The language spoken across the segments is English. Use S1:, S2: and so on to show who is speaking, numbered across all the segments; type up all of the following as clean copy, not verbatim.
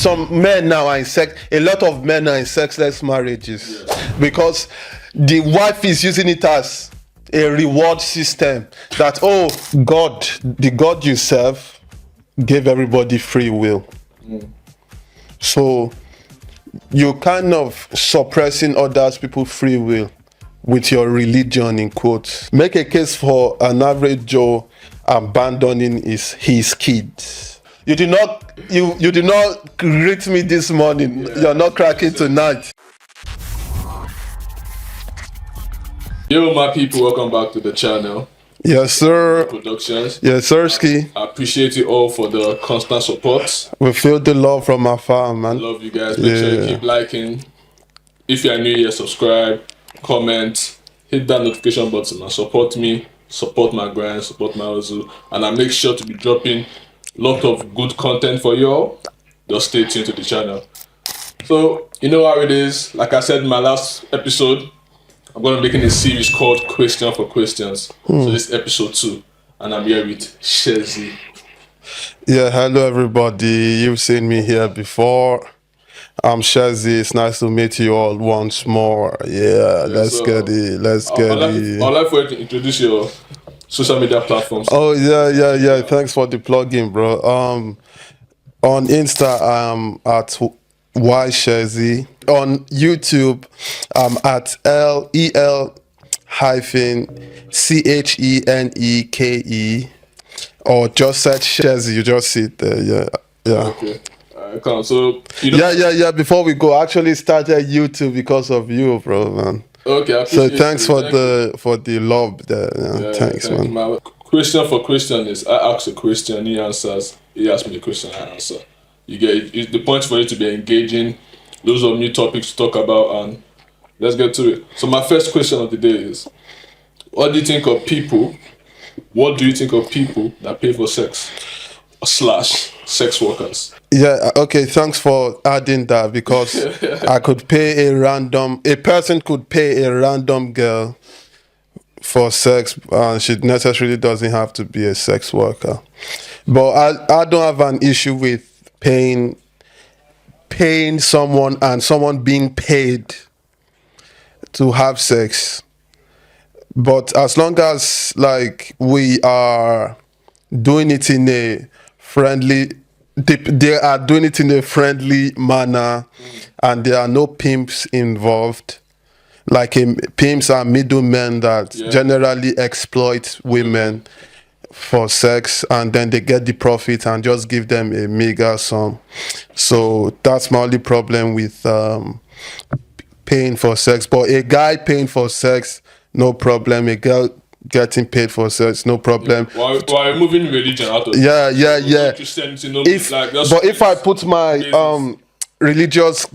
S1: some men now are in a lot of men are in sexless marriages because the wife is using it as a reward system that, oh, God, the God you serve gave everybody free will. So you kind of suppressing others people's free will with your religion in quotes. Make a case for an average Joe abandoning his kids. You did not greet me this morning. You're not cracking tonight.
S2: Yo, my people, welcome back to the channel.
S1: Yes, sir.
S2: Productions.
S1: Yes, sir, Ski.
S2: I appreciate you all for the constant support.
S1: We feel the love from afar, man.
S2: Love you guys. Make sure you keep liking. If you are new here, subscribe, comment, hit that notification button and support me, support my grind, support my hustle. And I make sure to be dropping a lot of good content for you all. Just stay tuned to the channel. So, you know how it is. Like I said in my last episode, I'm going to be making a series called Question for Questions. So this is episode 2. And I'm here with Shezi.
S1: Yeah, hello everybody. You've seen me here before. I'm Shezi. It's nice to meet you all once more. Yeah, let's get it.
S2: I'd like for you to introduce your social media platforms.
S1: Oh, yeah. Thanks for the plug-in, bro. On Insta, I'm at YShezi. On YouTube, I'm at LEL-CHENEKE, or just search Shezi. You just see it there. Yeah.
S2: Okay. So you know.
S1: Yeah. Before we go, I actually started YouTube because of you, bro, man.
S2: Okay.
S1: So thanks for the love there. Yeah, thanks, man.
S2: My question for question is: I ask a question, he answers. He asks me a question, I answer. You get it. The point for it to be engaging. Those are new topics to talk about, and let's get to it. So my first question of the day is: what do you think of people? What do you think of people that pay for sex / sex workers?
S1: Yeah, okay, thanks for adding that, because I could pay a person could pay a random girl for sex, and she necessarily doesn't have to be a sex worker. But I don't have an issue with paying someone and someone being paid to have sex. But as long as, like, we are doing it in a friendly, they are doing it in a friendly manner, and there are no pimps involved. Like, pimps are middlemen that generally exploit women for sex, and then they get the profit and just give them a mega sum. So that's my only problem with paying for sex. But a guy paying for sex, no problem. A girl getting paid for sex, no problem.
S2: Why moving religion out of
S1: yeah.
S2: Christianity,
S1: But if I put my religious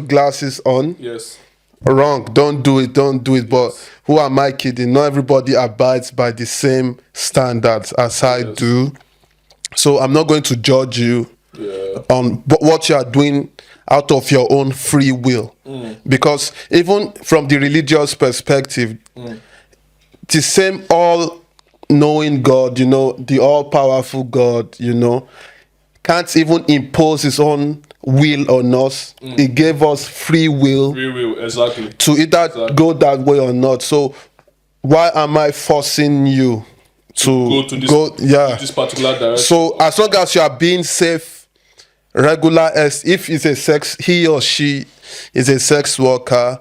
S1: glasses on, wrong, don't do it. But who am I kidding? Not everybody abides by the same standards as I do. So I'm not going to judge you on what you are doing out of your own free will. Because even from the religious perspective, the same all-knowing God, the all-powerful God, can't even impose his own will on us. He gave us free will.
S2: Free will, exactly.
S1: To either go that way or not. So why am I forcing you to go
S2: this particular direction?
S1: So as long as you are being safe, regular, as if he or she is a sex worker,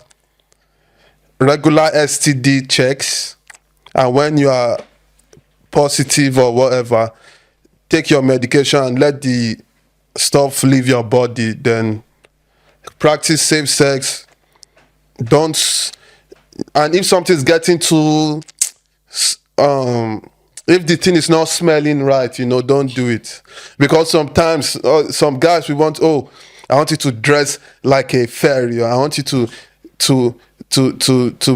S1: regular STD checks, and when you are positive or whatever, take your medication and let the stuff leave your body. Then practice safe sex. And if something's getting too if the thing is not smelling right, don't do it. Because sometimes some guys, I want you to dress like a fairy, or I want you to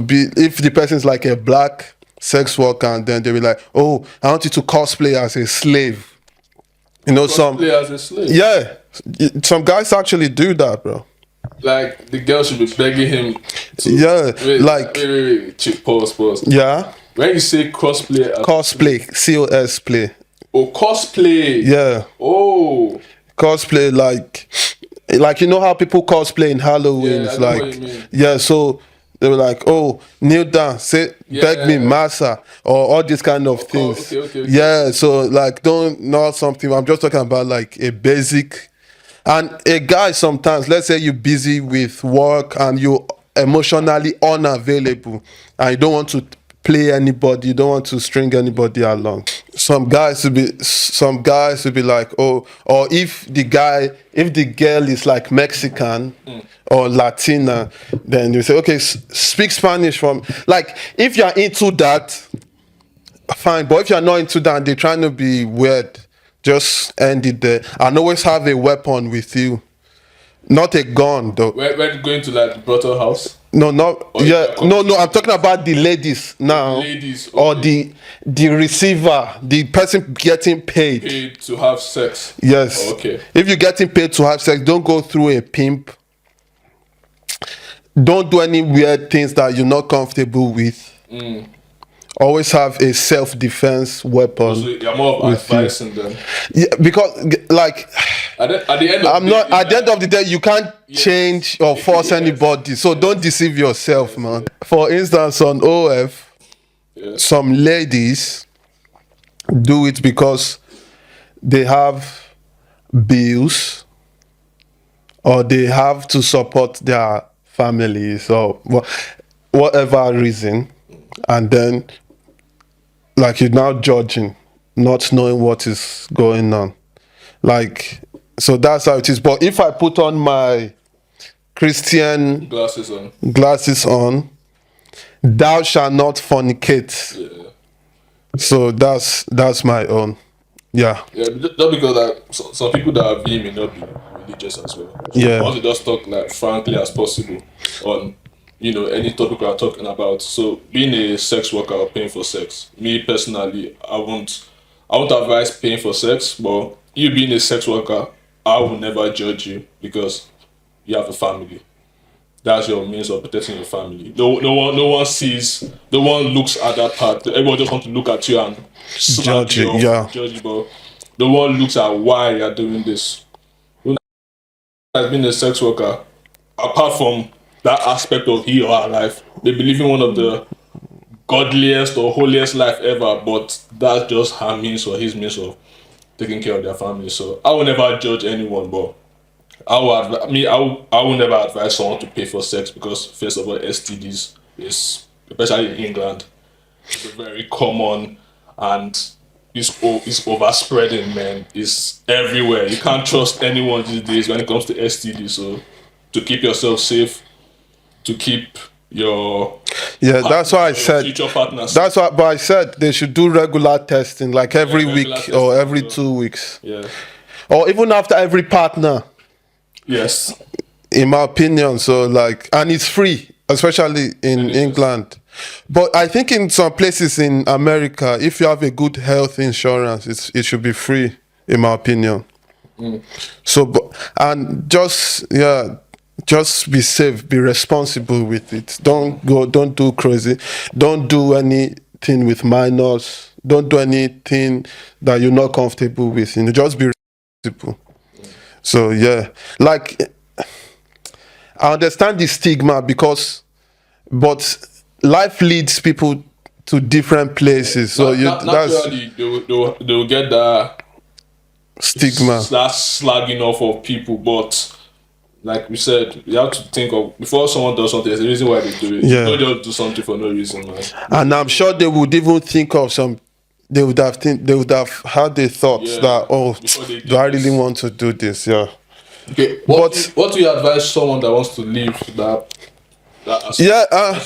S1: be, if the person's like a black sex worker, and then they'll be like, I want you to cosplay as a slave.
S2: Cosplay as a slave?
S1: Yeah. Some guys actually do that, bro.
S2: Like, the girl should be begging him to... Wait, pause.
S1: Yeah?
S2: When you say cosplay...
S1: Cosplay, C-O-S play.
S2: Oh, cosplay.
S1: Yeah.
S2: Oh.
S1: cosplay like you know how people cosplay in Halloween.
S2: Yeah, I
S1: It's
S2: know what
S1: like
S2: you mean.
S1: yeah, so they were like, oh, kneel down, say beg me,
S2: Yeah.
S1: massa, or all these kind of things.
S2: Okay.
S1: Yeah, so like don't not something. I'm just talking about like a basic. And a guy sometimes, let's say you're busy with work and you emotionally unavailable, and you don't want to play anybody, you don't want to string anybody along. Some guys will be like, oh, or if the girl is like Mexican or Latina, then you say, okay, speak Spanish from, like, if you're into that, fine. But if you're not into that and they're trying to be weird, just end it there. And always have a weapon with you. Not a gun though.
S2: We're going to like the Brother house.
S1: No, not
S2: Or
S1: yeah.
S2: if
S1: No, I'm talking about the ladies now.
S2: ladies,
S1: Or
S2: okay.
S1: the receiver, the person getting paid.
S2: Paid to have sex.
S1: Yes.
S2: Okay.
S1: If you're getting paid to have sex, don't go through a pimp. Don't do any weird things that you're not comfortable with. Always have a self-defense weapon.
S2: So you're more of
S1: with you.
S2: advising them.
S1: Yeah, because like
S2: At the end of
S1: I'm
S2: the
S1: not
S2: day,
S1: at the end of the day you can't
S2: Yes.
S1: change or force
S2: Yes.
S1: anybody. So don't deceive yourself, man. For instance, on OF,
S2: Yes.
S1: some ladies do it because they have bills or they have to support their families or whatever reason, and then like you're now judging, not knowing what is going on. Like, so that's how it is. But if I put on my Christian
S2: Glasses on.
S1: glasses on, thou shalt not fornicate.
S2: Yeah.
S1: So that's my own. Yeah.
S2: Yeah, just because like some people that are V may not be religious as well. So
S1: Yeah.
S2: I want to just talk like frankly as possible on any topic we are talking about. So being a sex worker or paying for sex, me personally, I won't advise paying for sex, but you being a sex worker, I will never judge you because you have a family. That's your means of protecting your family. No one sees, no one looks at that part. Everyone just wants to look at you and slap
S1: Judge
S2: you
S1: it,
S2: off,
S1: yeah.
S2: judge you, but no one looks at why you're doing this. Who has been a sex worker, apart from that aspect of he or her life, they believe in one of the godliest or holiest life ever, but that's just her means or his means of taking care of their family. So I will never judge anyone, but I will never advise someone to pay for sex because first of all, STDs is, especially in England, it's very common and it's overspreading, man. It's everywhere. You can't trust anyone these days when it comes to STD. So to keep yourself safe, to keep your
S1: Yeah, that's why I said
S2: future partners.
S1: that's why but I said they should do regular testing like every
S2: regular
S1: week or
S2: testing,
S1: every
S2: so-
S1: 2 weeks.
S2: Yeah.
S1: Or even after every partner,
S2: Yes.
S1: in my opinion. So like, and it's free, especially in
S2: is.
S1: England. But I think in some places in America, if you have a good health insurance, it should be free, in my opinion. So, and just be safe, be responsible with it. Don't do crazy. Don't do anything with minors. Don't do anything that you're not comfortable with. Just be responsible. So yeah, like I understand the stigma but life leads people to different places. So that's
S2: Naturally, they'll get that
S1: stigma.
S2: that slagging off of people, but like we said, you have to think of before someone does something. There's a reason why they do it.
S1: Yeah.
S2: Don't just do something for no reason, man.
S1: And I'm sure they would even think of they would have had the thoughts
S2: Yeah,
S1: that, oh,
S2: before they
S1: do I
S2: do
S1: really
S2: this.
S1: want to do this? Yeah.
S2: Okay, what do you advise someone that wants to leave that?
S1: Yeah,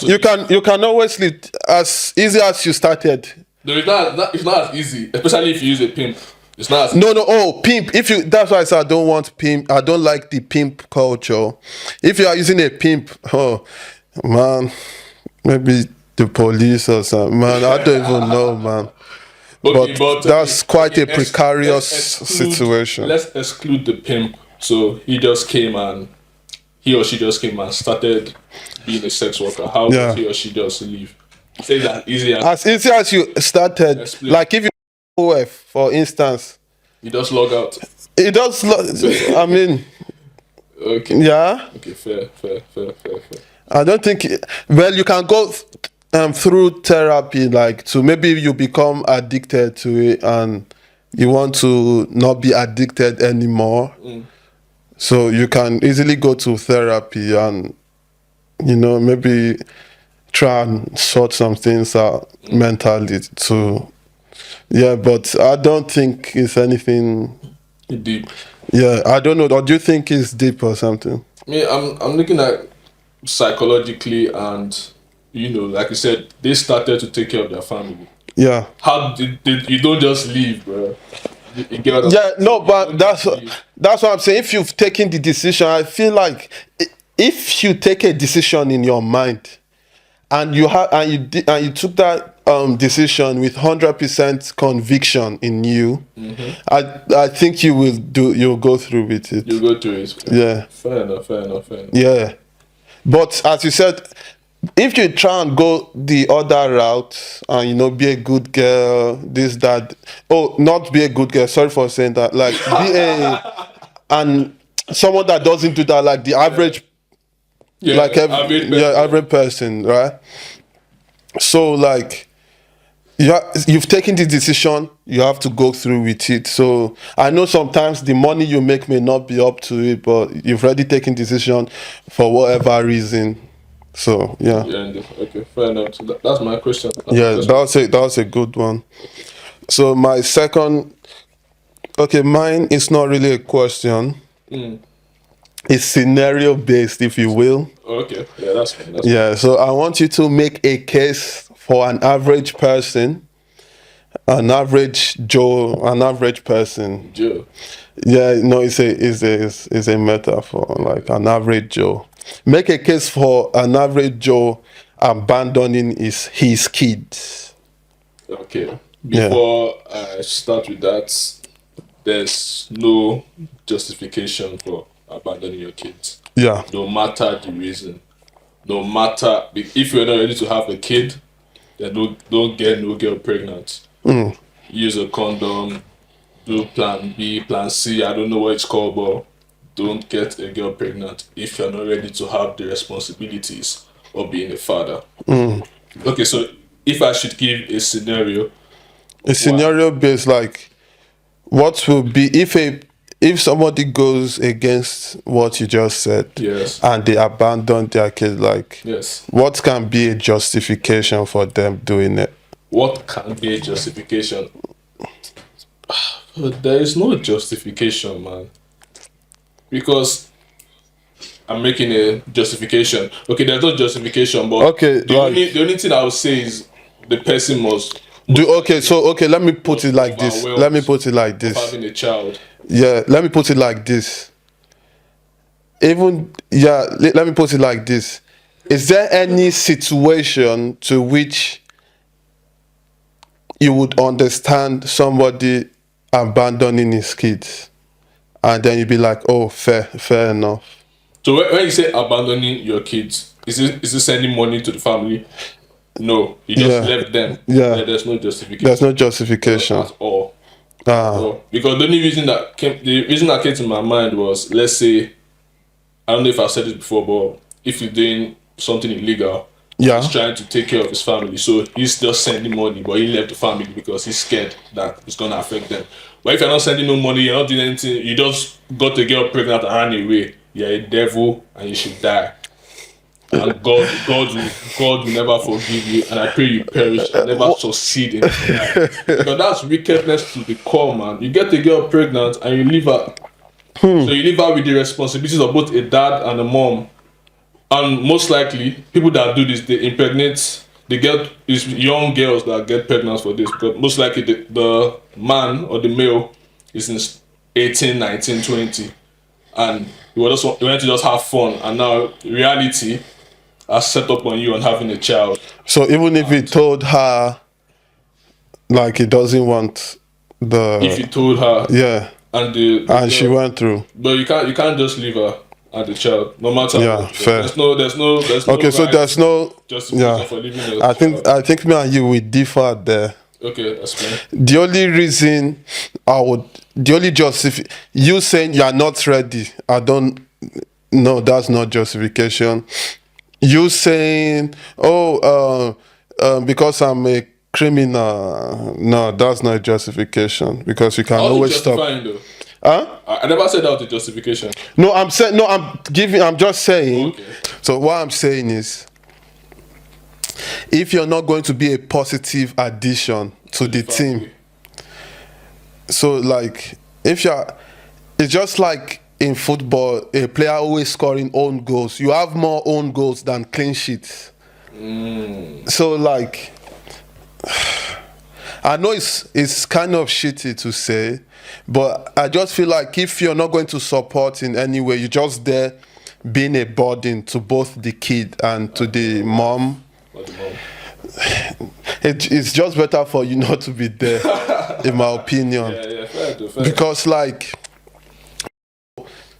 S1: you can always leave as easy as you started.
S2: No, it's not as easy, especially if you use a pimp. It's not as
S1: No, oh, pimp. That's why I said I don't want pimp. I don't like the pimp culture. If you are using a pimp, oh man, maybe the police or something. Man, I don't even know, man.
S2: Okay,
S1: But that's quite a precarious situation.
S2: Let's exclude the pimp. So he or she just came and started being a sex worker. How
S1: Yeah.
S2: would he or she just leave? Say that easy
S1: As easy as you started,
S2: Explain.
S1: like if you OF, for instance,
S2: you just log out.
S1: It does. I mean,
S2: Okay.
S1: yeah.
S2: Okay. Fair.
S1: I don't think. Well, you can go through therapy, like to maybe you become addicted to it, and you want to not be addicted anymore. So you can easily go to therapy and maybe try and sort some things out mentally too. Yeah, but I don't think it's anything.
S2: Deep.
S1: Yeah, I don't know. Or do you think it's deep or something?
S2: Me, I'm looking at psychologically, and like you said, they started to take care of their family.
S1: Yeah.
S2: How did you don't just leave, bro? You get what
S1: Yeah, no,
S2: you
S1: but
S2: don't
S1: that's
S2: just leave.
S1: that's what I'm saying. If you've taken the decision, I feel like if you take a decision in your mind, and you took that decision with 100% conviction in you, I think you'll go through with it.
S2: You go through it.
S1: Yeah.
S2: Fair enough.
S1: Yeah. But as you said, if you try and go the other route and be a good girl, this, that, oh, not be a good girl, sorry for saying that, like be and someone that doesn't do that, like the average,
S2: Yeah,
S1: like
S2: average person.
S1: average person, right? So like you've taken the decision, you have to go through with it. So I know sometimes the money you make may not be up to it, but you've already taken decision for whatever reason. So yeah.
S2: Okay, fair enough. So that's my question.
S1: Yeah, that was a good one. So my second, okay, mine is not really a question. It's scenario based, if you will.
S2: Okay, yeah, that's fine.
S1: Yeah, so I want you to make a case for an average person, an average Joe, an average person.
S2: Joe.
S1: Yeah, no, it's a metaphor, like an average Joe. Make a case for an average Joe abandoning his kids.
S2: Okay. Before I start with that, there's no justification for abandoning your kids.
S1: Yeah.
S2: No matter the reason. No matter if you're not ready to have a kid, then don't get no girl pregnant. Use a condom. Do plan B, plan C. I don't know what it's called, but don't get a girl pregnant if you're not ready to have the responsibilities of being a father. Okay, so if I should give a scenario,
S1: Based, like what will be if somebody goes against what you just said,
S2: yes,
S1: and they abandon their kids, like
S2: yes,
S1: what can be a justification for them doing it?
S2: what can be a justification? There is no justification, man, because I'm making a justification. Okay, there's no justification, but
S1: Okay,
S2: the only thing I would say is the person must
S1: let me put it like this. Let me put it like this.
S2: having a child.
S1: Yeah, let me put it like this. Let me put it like this. Is there any situation to which you would understand somebody abandoning his kids, and then you'd be like, oh, fair enough?
S2: So when you say abandoning your kids, is it sending money to the family? No, you just left them.
S1: Yeah.
S2: There's no justification.
S1: There's no justification
S2: at all.
S1: Ah.
S2: Because the reason that came to my mind was, let's say, I don't know if I've said it before, but if you're doing something illegal, he's trying to take care of his family, so he's just sending money, but he left the family because he's scared that it's gonna affect them. But if you're not sending no money, you're not doing anything, you just got a girl pregnant and ran away, you're a devil and you should die. And God will never forgive you, and I pray you perish and never succeed in life. Because that's wickedness to the core, man. You get a girl pregnant and you leave her. So you leave her with the responsibilities of both a dad and a mom. And most likely, people that do this, they impregnate, they get these young girls that get pregnant for this. Because most likely the man or the male is in 18, 19, 20. And he went to just have fun. And now reality has set up on you on having a child.
S1: So even if he told her, like, he doesn't want
S2: if he told her,
S1: and she went through,
S2: but you can't just leave her and the child, no matter what.
S1: Fair.
S2: There's no
S1: okay, so there's no
S2: justification for leaving her
S1: I think me and you we differ there.
S2: Okay, explain.
S1: The only reason the only you saying you are not ready, I don't, no, that's not justification. You saying, oh, because I'm a criminal, no, that's not justification, because you can
S2: How's it
S1: always stop.
S2: justifying though?
S1: Huh?
S2: I never said that was a justification.
S1: No, I'm saying, no, I'm just saying.
S2: Okay.
S1: So what I'm saying is, if you're not going to be a positive addition to the team, so like if you're, it's just like in football, a player always scoring own goals. You have more own goals than clean sheets. So like, I know it's kind of shitty to say, but I just feel like if you're not going to support in any way, you're just there being a burden to both the kid and to the mom. It's just better for you not to be there, in my opinion.
S2: Yeah, fair.
S1: Because like,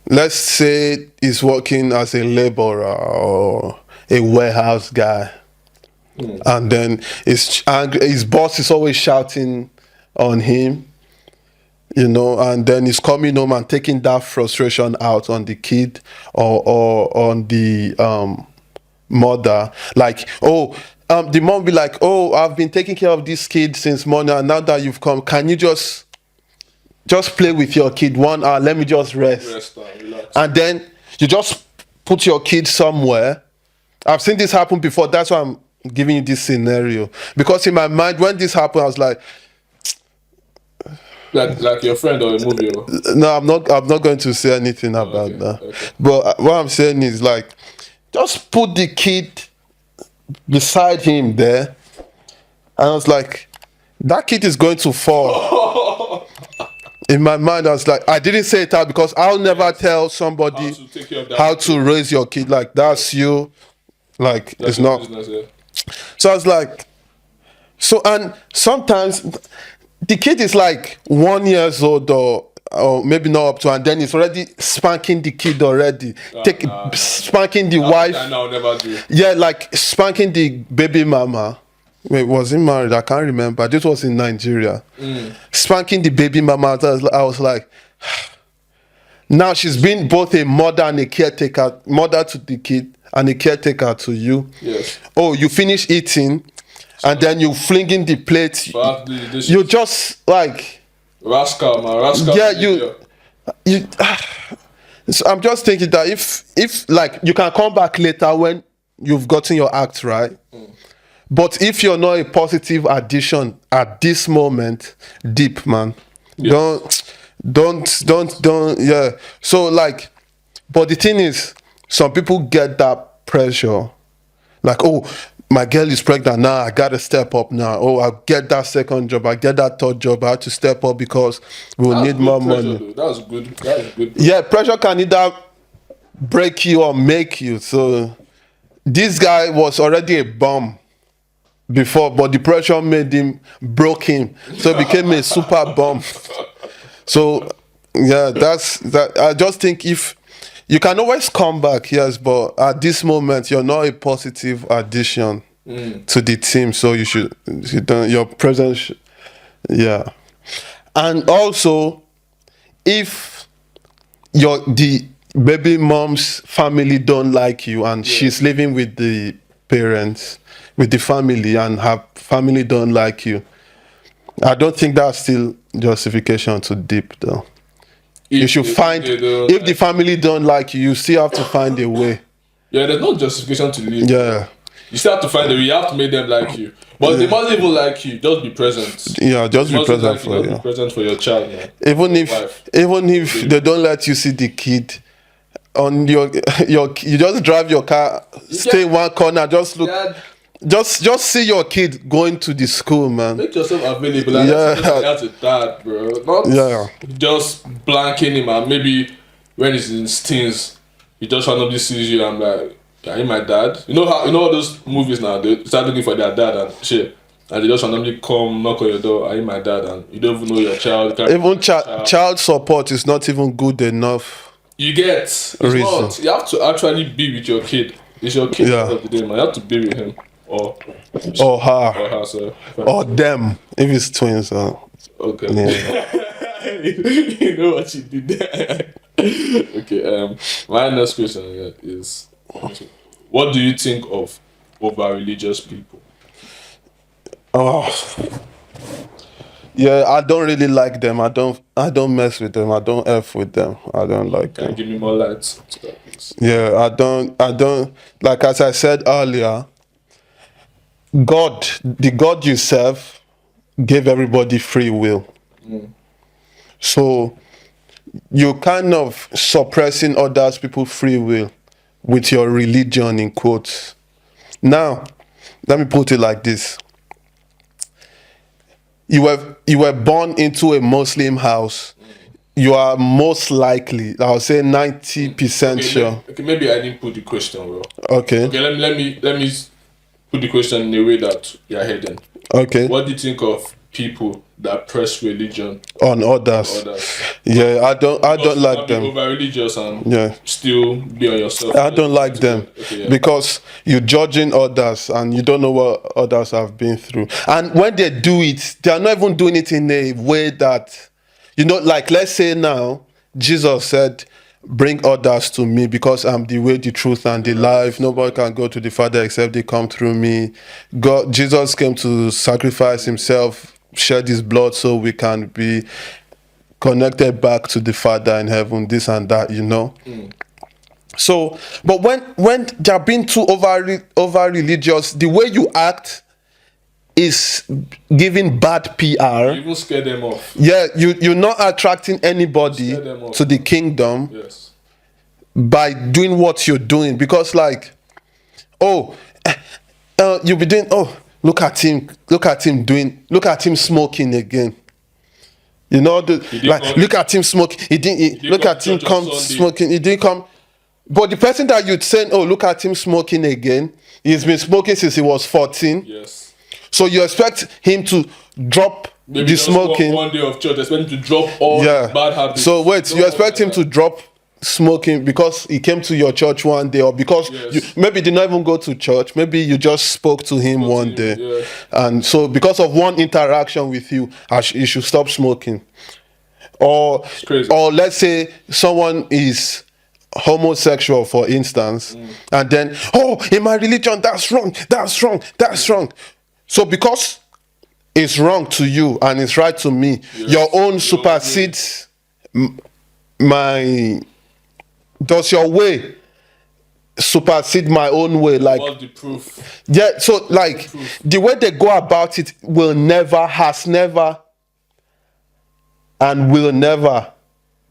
S1: let's say he's working as a laborer or a warehouse guy, and then his boss is always shouting on him, you know, and then he's coming home and taking that frustration out on the kid or on the mother. Like, the mom be like, oh, I've been taking care of this kid since morning, and now that you've come, can you just play with your kid 1 hour, let me just rest
S2: Relax.
S1: and then you just put your kid somewhere. I've seen this happen before, that's why I'm giving you this scenario, because in my mind when this happened I was like
S2: your friend or a movie or...
S1: no, I'm not going to say anything about that.
S2: Okay.
S1: But what I'm saying is, like, just put the kid beside him there, and I was like, that kid is going to fall. In my mind, I was like, I didn't say it out because I'll never tell somebody
S2: How to take care of that
S1: how
S2: kid.
S1: to raise your kid. Like, that's you. Like,
S2: That's
S1: it's
S2: your
S1: not.
S2: business, yeah.
S1: So I was like, and sometimes the kid is like 1 year old or maybe not up to, and then he's already spanking the kid already. Spanking the wife.
S2: I'll never do.
S1: Yeah, like spanking the baby mama. Wait, was he married? I can't remember. This was in Nigeria. Spanking the baby mama. I was like, now she's been both a mother and a caretaker, mother to the kid and a caretaker to you.
S2: Yes.
S1: Oh, you finish eating, and then you fling in the plate. You just like
S2: rascal, man. Rascal.
S1: Yeah, you. So I'm just thinking that if like you can come back later when you've gotten your act right. But if you're not a positive addition at this moment, deep man, yes. don't, yeah. So like, but the thing is, some people get that pressure, like, oh, my girl is pregnant now, I gotta step up now. Oh, I get that second job, I get that third job, I have to step up because we'll need more money.
S2: Though. That was good.
S1: Yeah, pressure can either break you or make you. So this guy was already a bum before, but the pressure made him, broke him, so he became a super bum. So yeah, that's that. I just think if you can always come back, yes, but at this moment you're not a positive addition to the team, so you don't, your presence, yeah. And also, if the baby mom's family don't like you and she's living with the parents, with the family, and her family don't like you, I don't think that's still justification to dip though. You should find, if the family don't like you, you still have to find a way.
S2: Yeah, there's no justification to leave.
S1: Yeah.
S2: You still have to find a way. You have to make them like you. But they mustn't even like you. Just be present.
S1: Yeah, just be present for you.
S2: Be present for your child, man.
S1: Even if they don't let you see the kid on you just drive your car, stay in one corner, just look. Yeah. Just see your kid going to the school, man.
S2: Make yourself available. Like, that's a dad, bro. Not just blanking him, and maybe when he's in teens, he just randomly sees you and I'm like, are you my dad? You know all those movies now, they start looking for their dad and shit. And they just randomly come knock on your door, are you my dad? And you don't even know your child.
S1: Even child support is not even good enough.
S2: You get it's not. You have to actually be with your kid. It's your kid at the end of the day, man. You have to be with him. or
S1: her,
S2: so.
S1: or them if it's twins.
S2: Okay.
S1: Yeah.
S2: You know what you did there. Okay. My next question is, what do you think of over religious people?
S1: Oh, yeah. I don't really like them. I don't mess with them. I don't f with them. I don't like
S2: Can you
S1: them.
S2: give me more light to that, please?
S1: Yeah, I don't like, as I said earlier, God, the God you serve, gave everybody free will. So you're kind of suppressing others people's free will with your religion in quotes. Now, let me put it like this. You were born into a Muslim house. You are most likely, I'll say 90% sure.
S2: Maybe I didn't put the question well.
S1: Okay.
S2: Okay, let me put the question in a way that you're heading.
S1: Okay.
S2: What do you think of people that press religion
S1: On others.
S2: on others?
S1: Yeah, I don't
S2: Because you
S1: like
S2: can't be
S1: them.
S2: over religious and
S1: Yeah.
S2: still be on yourself.
S1: I don't like them
S2: Okay, yeah.
S1: because you're judging others and you don't know what others have been through. And when they do it, they are not even doing it in a way that, like, let's say now, Jesus said, bring others to me because I'm the way, the truth, and the life. Nobody can go to the Father except they come through me. Jesus came to sacrifice himself, shed his blood so we can be connected back to the Father in heaven, this and that. So, but when they're being too over religious, the way you act is giving bad PR.
S2: You even scare them off.
S1: Yeah, you're not attracting anybody
S2: Scare them off.
S1: to the kingdom
S2: Yes.
S1: by doing what you're doing, because you'll be doing, look at him look at him smoking again. Look at him smoking. Look at him come smoking. He didn't come. But the person that you'd say, look at him smoking again, he's been smoking since he was 14.
S2: Yes.
S1: So you expect him to drop
S2: Maybe
S1: the
S2: just
S1: smoking.
S2: one day of church, expect him to drop all bad habits.
S1: So wait, you expect him to drop smoking because he came to your church one day, or because you maybe did not even go to church, maybe you just spoke to him one day, and so because of one interaction with you, you should stop smoking. Or let's say someone is homosexual, for instance, and then, in my religion, that's wrong. So because it's wrong to you and it's right to me, your own supersedes my. Does your way supersede my own way?
S2: What's the proof?
S1: Yeah, so the way they go about it has never and will never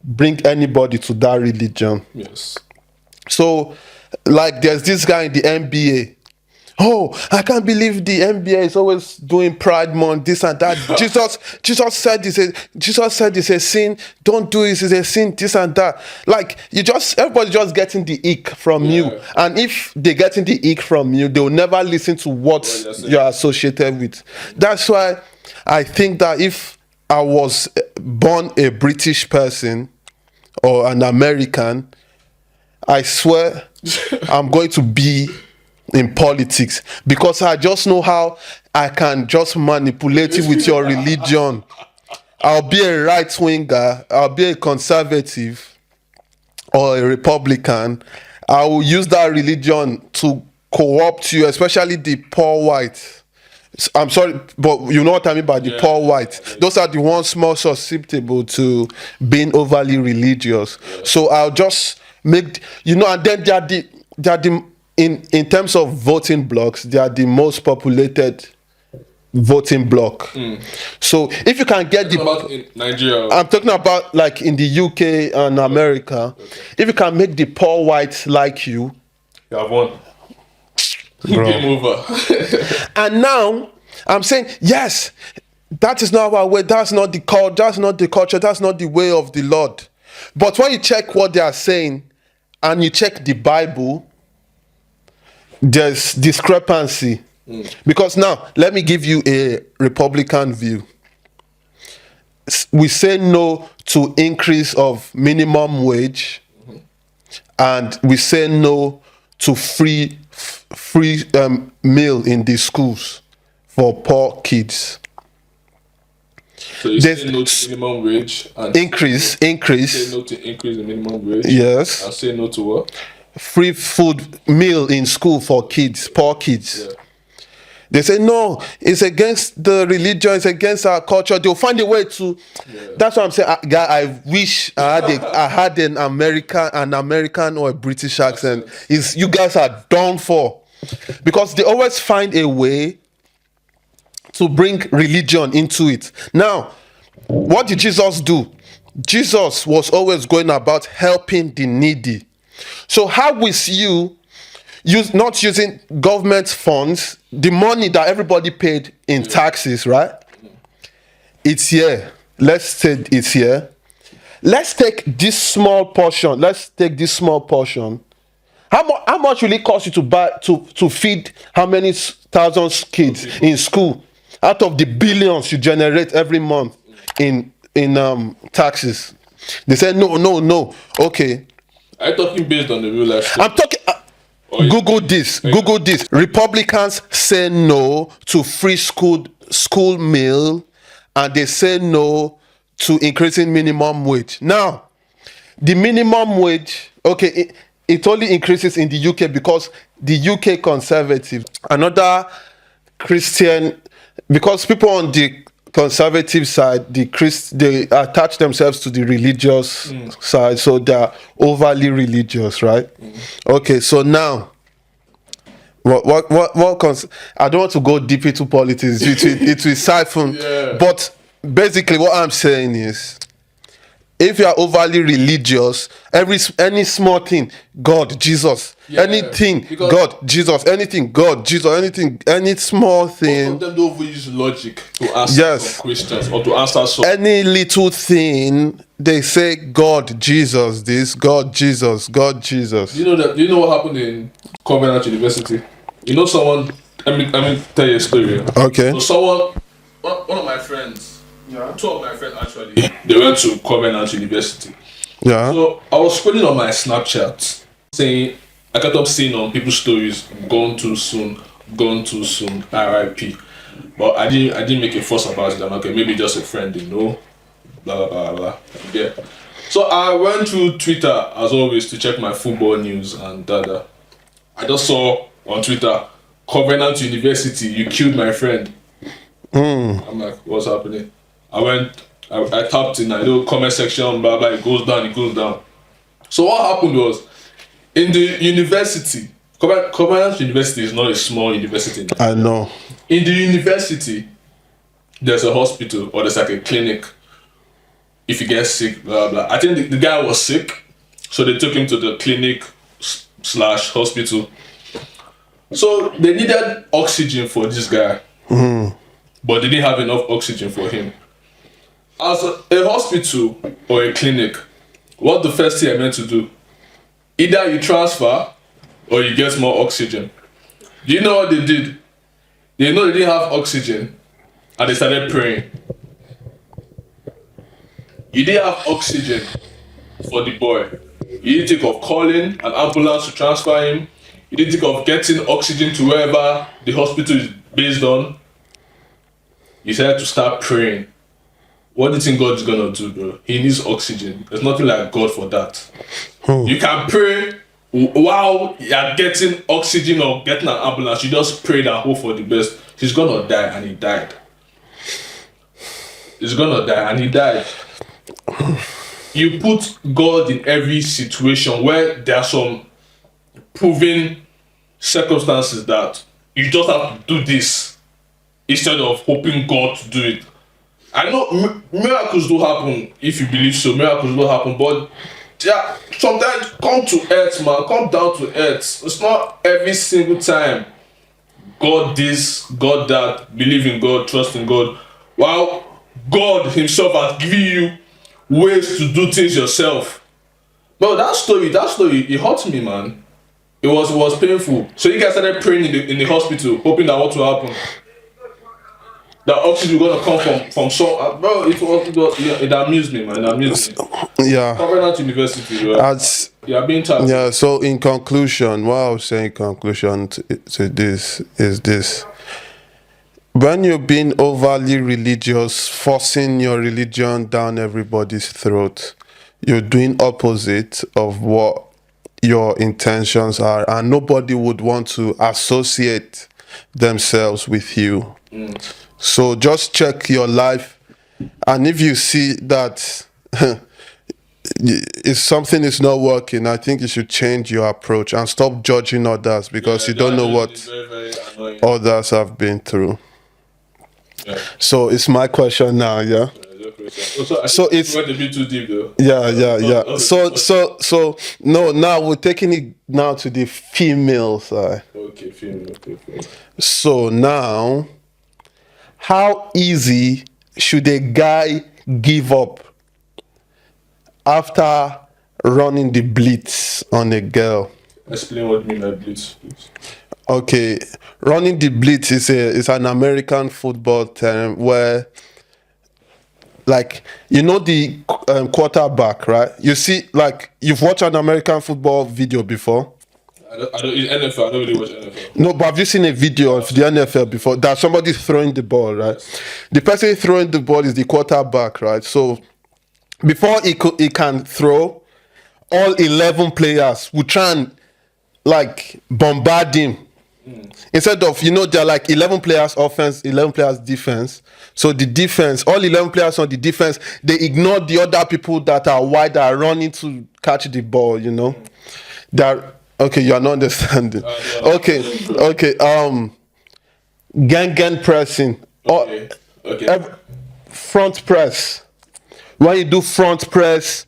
S1: bring anybody to that religion.
S2: Yes.
S1: So there's this guy in the NBA. I can't believe the NBA is always doing Pride Month, this and that. Jesus said it's a sin. Don't do this, it's a sin, this and that. Everybody just getting the ick from you. And if they're getting the ick from you, they'll never listen to what you're associated with. That's why I think that if I was born a British person or an American, I swear I'm going to be in politics, because I just know how I can just manipulate you with your religion. I'll be a right winger, I'll be a conservative or a Republican. I will use that religion to co-opt you, especially the poor white. I'm sorry, but you know what I mean by the poor white. Those are the ones more susceptible to being overly religious. So I'll just make, and then they are the in terms of voting blocks, they are the most populated voting block. So if you can get
S2: in Nigeria,
S1: I'm talking about in the UK and America. If you can make the poor whites like you
S2: have won. Game over.
S1: And now I'm saying, yes, that is not our way. That's not the culture. That's not the culture. That's not the way of the Lord. But when you check what they are saying and you check the Bible, there's discrepancy. Because now, let me give you a Republican view. We say no to increase of minimum wage, and we say no to free meal in the schools for poor kids.
S2: So you say no to minimum wage and
S1: increase.
S2: Say no to increase in minimum wage.
S1: Yes.
S2: And say no to what?
S1: Free food meal in school for kids, poor kids.
S2: Yeah.
S1: They say no, it's against the religion, it's against our culture. They'll find a way to. Yeah. That's what I'm saying. I wish I had an American or a British accent. You guys are done for, because they always find a way to bring religion into it. Now, what did Jesus do? Jesus was always going about helping the needy. So how is you not using government funds, the money that everybody paid in taxes, right? It's here. Let's say it's here. Let's take this small portion. How much will it cost you to buy to feed how many thousands kids in school out of the billions you generate every month in taxes? They said no. Okay.
S2: Are you talking based on the real life story?
S1: I'm talking. Google this. Republicans say no to free school meal, and they say no to increasing minimum wage. Now, the minimum wage, okay, it only increases in the UK because the UK conservative, another Christian, because people on the conservative side, they attach themselves to the religious side, so they're overly religious, right? Okay, so now I don't want to go deep into politics. It will siphon. Yeah. But basically what I'm saying is, if you are overly religious, any small thing, God, Jesus, anything, God, Jesus, anything, God, Jesus, anything, any small thing.
S2: Most of them don't use logic to answer some questions or to answer some.
S1: Any little thing, they say God, Jesus, this, God, Jesus, God, Jesus.
S2: Do you know what happened in Covenant University? You know someone, let me tell you a story.
S1: Okay.
S2: So one of my friends, two of my friends actually, they went to Covenant University.
S1: Yeah.
S2: So I was scrolling on my Snapchat, I kept up seeing on people's stories, gone too soon, RIP. But I didn't make a fuss about it. I'm okay, maybe just a friend, blah blah blah blah. Yeah. So I went through Twitter as always to check my football news and I just saw on Twitter, Covenant University, you killed my friend. I'm like, what's happening? I tapped in a little comment section, blah blah, it goes down. So what happened was, in the university, Covenant University is not a small university.
S1: I know.
S2: In the university, there's a hospital or there's like a clinic. If you get sick, blah blah. I think the guy was sick, so they took him to the clinic / hospital. So they needed oxygen for this guy, but they didn't have enough oxygen for him. As a hospital or a clinic, what the first thing I meant to do? Either you transfer or you get more oxygen. Do you know what they did? They know they didn't have oxygen and they started praying. You didn't have oxygen for the boy. You didn't think of calling an ambulance to transfer him. You didn't think of getting oxygen to wherever the hospital is based on. You decided to start praying. What do you think God is gonna do, bro? He needs oxygen. There's nothing like God for that. You can pray while you're getting oxygen or getting an ambulance. You just pray and hope for the best. He's gonna die, and he died. You put God in every situation where there are some proven circumstances that you just have to do this instead of hoping God to do it. I know miracles do happen if you believe so. Miracles do happen, but yeah, sometimes come to earth, man. Come down to earth. It's not every single time. God this, God that. Believe in God, trust in God. While God Himself has given you ways to do things yourself. But that story, it hurt me, man. It was painful. So you guys started praying in the hospital, hoping that what will happen. That oxygen gonna come from some bro. It amused me, man. It amused me.
S1: Yeah.
S2: Covenant University, bro.
S1: As
S2: Yeah, being taxed.
S1: yeah. So in conclusion, what I was saying in conclusion to this is this: when you're being overly religious, forcing your religion down everybody's throat, you're doing opposite of what your intentions are, and nobody would want to associate themselves with you. So just check your life, and if you see that if something is not working, I think you should change your approach and stop judging others, because you don't know what
S2: very annoying.
S1: others have been through.
S2: Yeah.
S1: So it's my question now, yeah.
S2: So it's went a bit too deep though.
S1: Yeah. So no, now we're taking it now to the female side.
S2: Okay, film.
S1: So now, how easy should a guy give up after running the blitz on a girl?
S2: Explain what you mean by blitz, please.
S1: Okay, running the blitz is an American football term where, like, you know the quarterback, right? You see, like, you've watched an American football video before.
S2: I don't in NFL. I don't really watch NFL.
S1: No, but have you seen a video of the NFL before that somebody's throwing the ball, right?
S2: Yes.
S1: The person throwing the ball is the quarterback, right? So before he can throw, all 11 players will try and like bombard him. Instead of, there are like 11 players offense, 11 players defense. So the defense, all 11 players on the defense, they ignore the other people that are wide, that are running to catch the ball, That okay, you are not understanding. Okay. Gang pressing.
S2: Okay.
S1: Front press. When you do front press,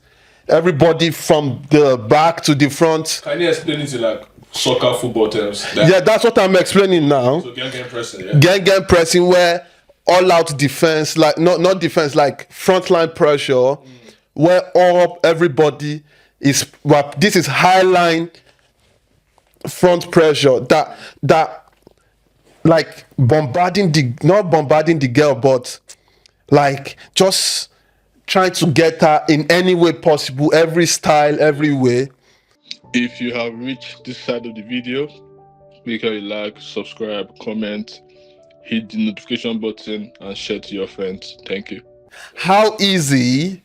S1: everybody from the back to the front.
S2: Can you explain it in like soccer football terms?
S1: Yeah, that's what I'm explaining now.
S2: So gang pressing, yeah.
S1: Gang pressing, where all out defense, like not defense, like frontline pressure, where everybody is. Well, this is high line front pressure. That like not bombarding the girl, but like just trying to get her in any way possible, every style, every way.
S2: If you have reached this side of the video, make sure you like, subscribe, comment, hit the notification button, and share to your friends. Thank you.
S1: How easy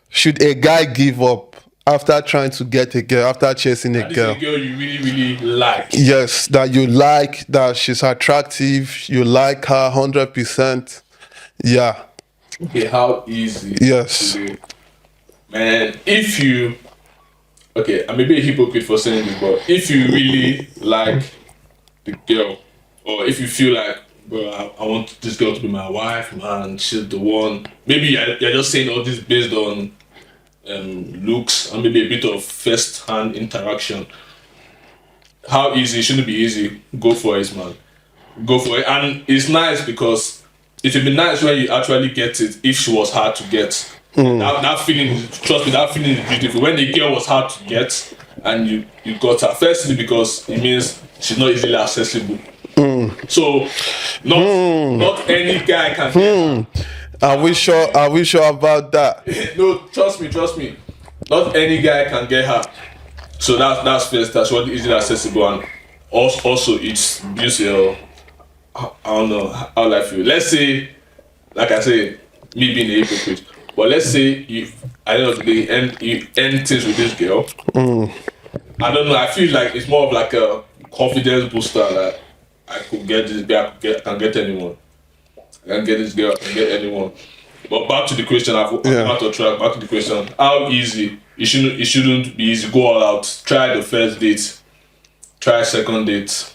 S1: should a guy give up after trying to get a girl, after chasing a girl?
S2: This is a girl you really, really like.
S1: Yes, that you like, that she's attractive, you like her 100%. Yeah.
S2: Okay, how easy?
S1: Yes.
S2: Man, if you... Okay, I may be a hypocrite for saying this, but if you really like the girl, or if you feel like, bro, I want this girl to be my wife, man, she's the one. Maybe you're just saying all this based on looks and maybe a bit of first-hand interaction. How easy? It shouldn't be easy. Go for it, man. Go for it. And it's nice because it would be nice when you actually get it if she was hard to get. That feeling, trust me, that feeling is beautiful. When the girl was hard to get and you got her, firstly because it means she's not easily accessible. So not any guy can get her.
S1: Are we sure about that?
S2: No, trust me. Not any guy can get her. So that's first. That's what easily accessible, and also it's beautiful. I don't know how I feel. Let's say, like I say, me being a hypocrite. But let's say I don't know, you end things with this girl. I don't know. I feel like it's more of like a confidence booster. That I could get this girl. I can get anyone. I can get this girl. I can get anyone. But back to the question. I'm out of track. Back to the question. How easy? It shouldn't be easy. Go all out. Try the first date. Try second date.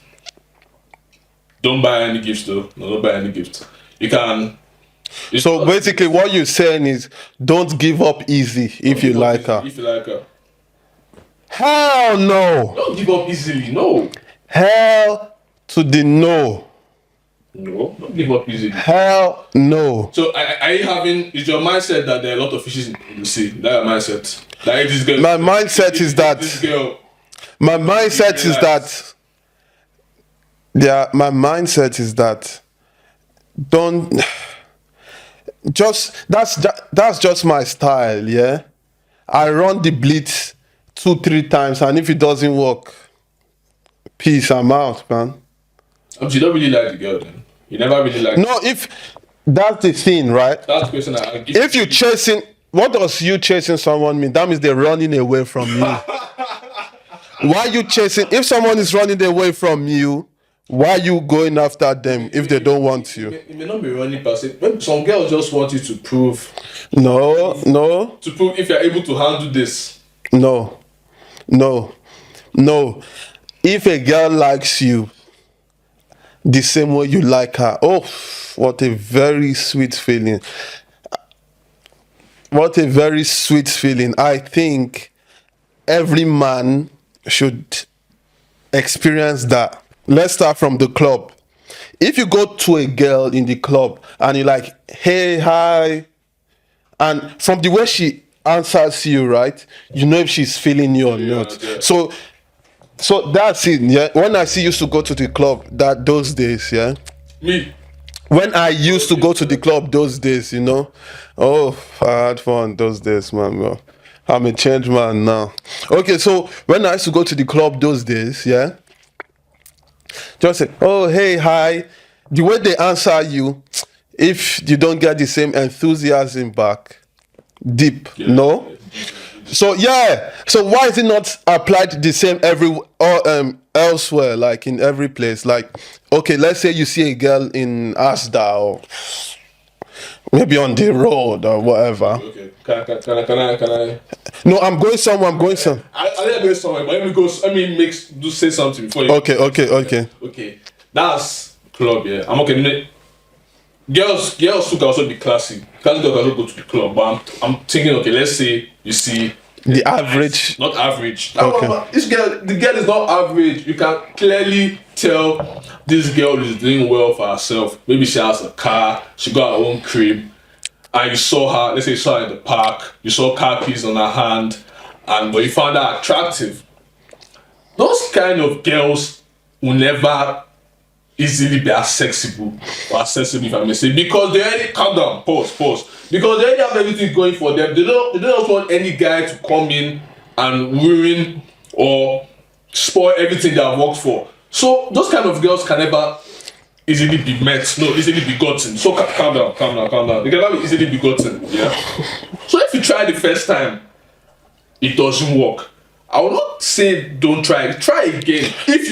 S2: Don't buy any gifts though. No, don't buy any gifts. You can.
S1: So basically, what you're saying is, don't give up easy if you like her.
S2: If you like her.
S1: Hell no.
S2: Don't give up easily. No.
S1: Hell to the no.
S2: No, don't give up easily.
S1: Hell no.
S2: So is your mindset that there are a lot of fishes in the sea? That your mindset. Like this girl.
S1: My mindset is that.
S2: This girl.
S1: My mindset is that. Yeah, my mindset is that don't just that's just my style, yeah. I run the blitz 2-3 times, and if it doesn't work, peace, I'm out, man.
S2: You don't really like the girl then. You never really like.
S1: No, if that's the thing, right?
S2: That's the question I give.
S1: If you chasing, what does you chasing someone mean? That means they're running away from you. Why you chasing? If someone is running away from you, why are you going after them if they don't want you?
S2: It may not be running past it. Maybe some girls just want you to prove.
S1: No.
S2: To prove if you're able to handle this.
S1: No. If a girl likes you the same way you like her, oh, what a very sweet feeling. What a very sweet feeling. I think every man should experience that. Let's start from the club. If you go to a girl in the club and you're like, hey, hi, and from the way she answers you, right, you know if she's feeling you or not.
S2: Yeah.
S1: So that's it. Yeah. When I used to go to the club those days, yeah.
S2: Me.
S1: When I used to go to the club those days, you know, oh, I had fun those days, man. Bro. I'm a changed man now. Okay, so when I used to go to the club those days, yeah, just say, oh, hey, hi. The way they answer you, if you don't get the same enthusiasm back, deep, no? So why is it not applied the same elsewhere, like in every place? Like, okay, let's say you see a girl in Asda or maybe on the road or whatever.
S2: Okay. Can I?
S1: No, I'm going somewhere.
S2: I didn't go somewhere, but let me say something before you.
S1: Okay.
S2: That's club, yeah. I'm okay. Girls who can also be classy. Classy girls can also go to the club, but I'm thinking, okay, let's say you see
S1: the average.
S2: Not average.
S1: Okay.
S2: The girl is not average. You can clearly tell this girl is doing well for herself. Maybe she has a car, she got her own crib, and you saw her, let's say you saw her in the park, you saw car keys on her hand, but you found her attractive. Those kind of girls will never easily be accessible, if I may say, because they already calm down, pause. Because they already have everything going for them. They don't want any guy to come in and ruin or spoil everything they have worked for. So those kind of girls can never easily be easily begotten. So calm down. They can never be easily begotten. Yeah. So if you try the first time, it doesn't work, I will not say don't try. Try again. If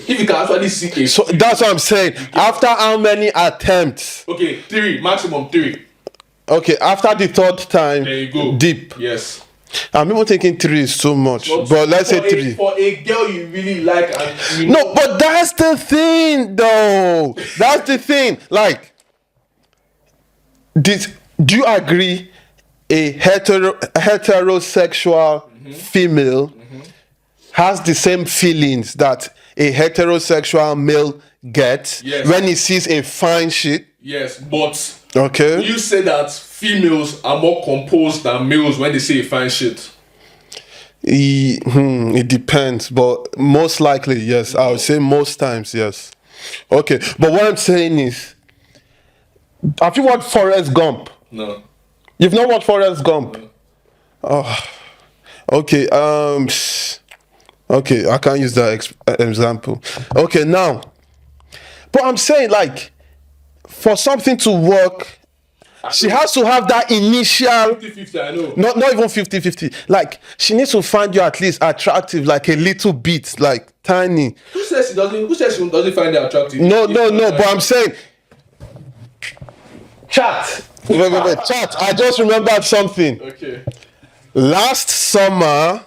S2: you can actually see
S1: So that's what I'm saying. After how many attempts?
S2: Okay, 3, maximum 3.
S1: Okay, after the third time,
S2: there you go.
S1: Deep.
S2: Yes.
S1: I'm even thinking 3 is too much, but let's say 3.
S2: For a girl you really like, and
S1: no, but that's the thing, though. That's the thing. Like, do you agree? A heterosexual female has the same feelings that a heterosexual male gets when he sees a fine shit.
S2: Yes, but
S1: okay,
S2: you say that females are more composed than males when they say a fine shit.
S1: It depends, but most likely yes. I would say most times yes. Okay, but what I'm saying is, have you watched Forrest Gump?
S2: No.
S1: You've not watched Forrest Gump?
S2: No.
S1: Oh, okay. Okay, I can't use that example. Okay, now, but I'm saying, like, for something to work, she has to have that initial
S2: 50-50, I know.
S1: Not even 50-50. Like, she needs to find you at least attractive, like a little bit, like tiny.
S2: Who says she doesn't find it attractive?
S1: No, but I'm saying, chat. Wait, chat. I just remembered something.
S2: Okay.
S1: Last summer,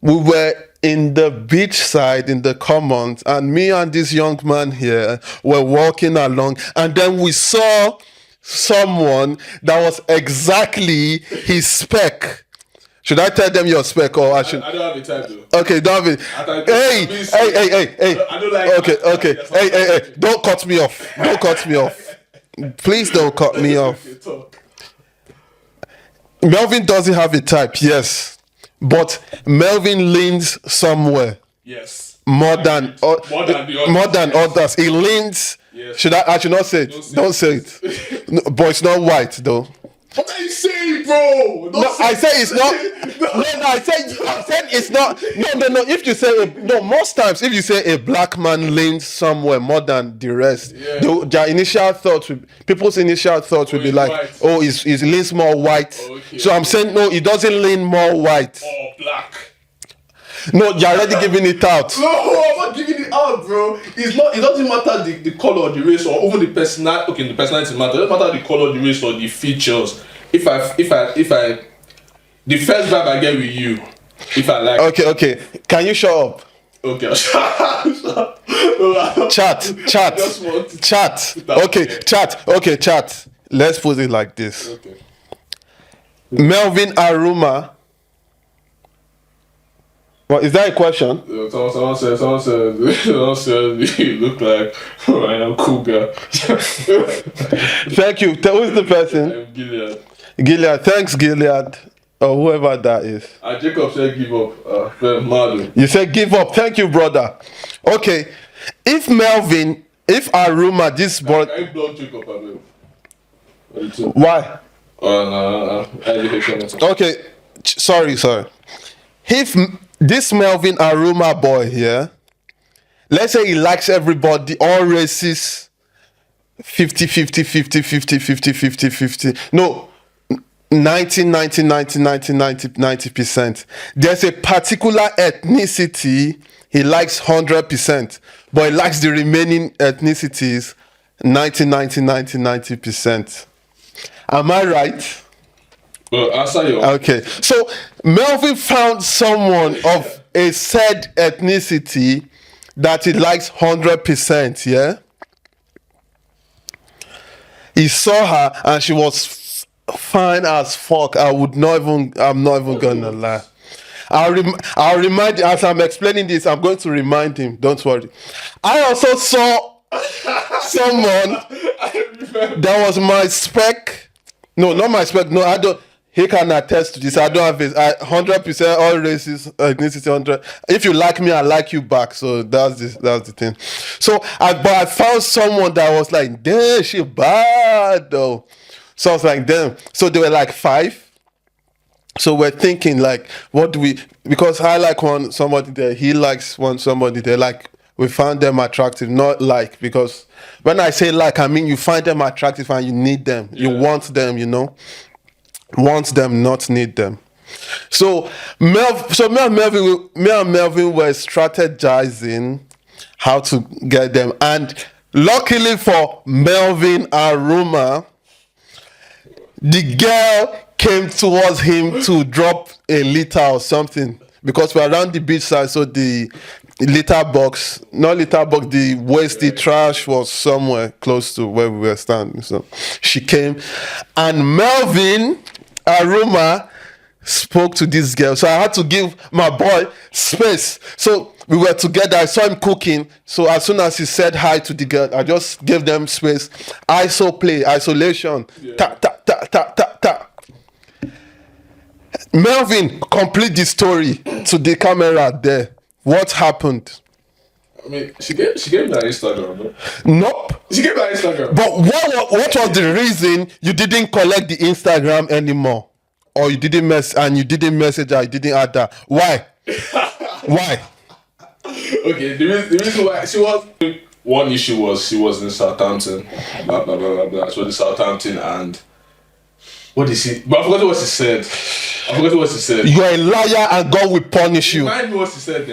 S1: we were in the beach side in the commons, and me and this young man here were walking along, and then we saw someone that was exactly his spec. Should I tell them your spec, or I should?
S2: I don't have a time though.
S1: Okay, David. Hey.
S2: I don't like.
S1: Okay. Hey. Don't cut me off. Please don't cut me off. Melvin doesn't have a type, yes, but Melvin leans somewhere.
S2: Yes.
S1: More than
S2: the others.
S1: He leans
S2: Yes.
S1: I should not say it. Don't say it. No, but it's not white though.
S2: What are you saying, bro?
S1: No, I say it's not. No, I said it's not. No. If you say most times if you say a black man leans somewhere more than the rest, their initial thoughts, people's initial thoughts will be like,
S2: white.
S1: oh, he leans more white.
S2: Okay,
S1: so I'm saying no, it doesn't lean more white.
S2: Or black.
S1: No, you're already giving it out.
S2: No, I'm not giving it out, bro. It's not. It doesn't matter the color, the race, or even the personality. Okay, the personality matter. It doesn't matter the color, the race, or the features. If I, the first vibe I get with you, if I like.
S1: Okay. Can you shut up?
S2: Okay, I'll shut up.
S1: Chat. Okay, chat. Let's put it like this.
S2: Okay.
S1: Melvin Aruma. What is that a question?
S2: Someone said you look like Ryan Cougar.
S1: Thank you. Who is the person?
S2: I'm Gilead.
S1: Gilead. Thanks, Gilead. Or whoever that is.
S2: Jacob said give up. Madu.
S1: You said give up. Thank you, brother. Okay. If Aruma, this boy.
S2: Can you block Jacob,
S1: Why?
S2: No.
S1: Okay. Sorry. If this Melvin Aruma boy here, let's say he likes everybody, all races, 50%. No, 90%. There's a particular ethnicity he likes 100%, but he likes the remaining ethnicities 90%. Am I right?
S2: Well, answer your.
S1: Okay, so Melvin found someone of a said ethnicity that he likes 100%. Yeah, he saw her and she was fine as fuck. I'm not even gonna lie. I'll remind you as I'm explaining this. I'm going to remind him. Don't worry. I also saw someone that was my spec. No, not my spec. No, I don't. He can attest to this. I don't have it. 100% all races, ethnicity 100. If you like me, I like you back. So that's the thing. So but I found someone that was like, damn, she bad though. So I was like, damn. So they were like 5. So we're thinking like, what do we? Because I like somebody there. He likes somebody there. Like we found them attractive, not like, because when I say like, I mean you find them attractive and you need them. Yeah. You want them, want them, not need them. So me and Melvin were strategizing how to get them, and luckily for Melvin Aruma, the girl came towards him to drop a litter or something, because we're around the beach side, so the the waste, the trash was somewhere close to where we were standing. So she came, and Melvin Aruma spoke to this girl. So I had to give my boy space. So we were together. I saw him cooking. So as soon as he said hi to the girl, I just gave them space. Isolation. Yeah. Ta. Melvin, complete the story to the camera there. What happened?
S2: I mean, she gave me her Instagram, no?
S1: Nope.
S2: She gave me her Instagram.
S1: But what was the reason you didn't collect the Instagram anymore? Or you didn't message her, you didn't add that? Why? Why?
S2: Okay, the reason why she was... One issue was she was in Southampton. Blah, blah, blah, blah, blah. She was in Southampton and... What did she... But I forgot what she said. You're a liar and God will punish you.
S1: Remind me what she said.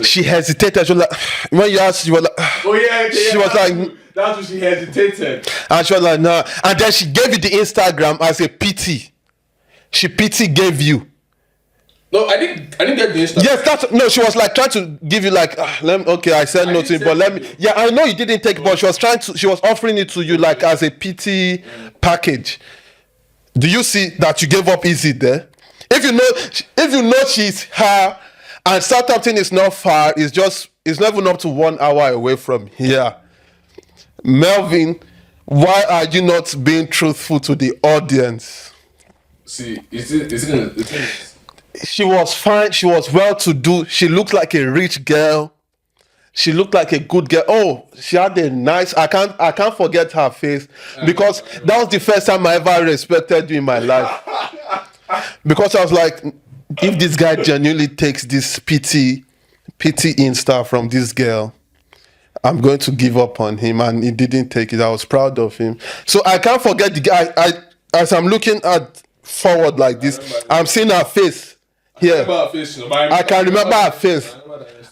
S1: She hesitated. She was like... When you asked, you were like...
S2: Oh yeah.
S1: She was like...
S2: That's when she hesitated.
S1: And she was like, nah. And then she gave you the Instagram as a pity. She pity gave you.
S2: No, I didn't get the Instagram.
S1: Yes, she was like trying to give you like, I said nothing, but let me. Yeah, I know you didn't take it, but she was offering it to you like as a pity package. Do you see that you gave up easy there? If you know she's her, and Southampton is not far, it's not even up to 1 hour away from here. Melvin, why are you not being truthful to the audience?
S2: See,
S1: she was fine. She was well-to-do. She looked like a rich girl. She looked like a good girl. Oh, she had a nice. I can't forget her face because that was the first time I ever respected you in my life. Because I was like, if this guy genuinely takes this pity insta from this girl, I'm going to give up on him, and he didn't take it. I was proud of him. So I can't forget the guy. As I'm looking at forward like this, I'm seeing her face here. I can remember her face.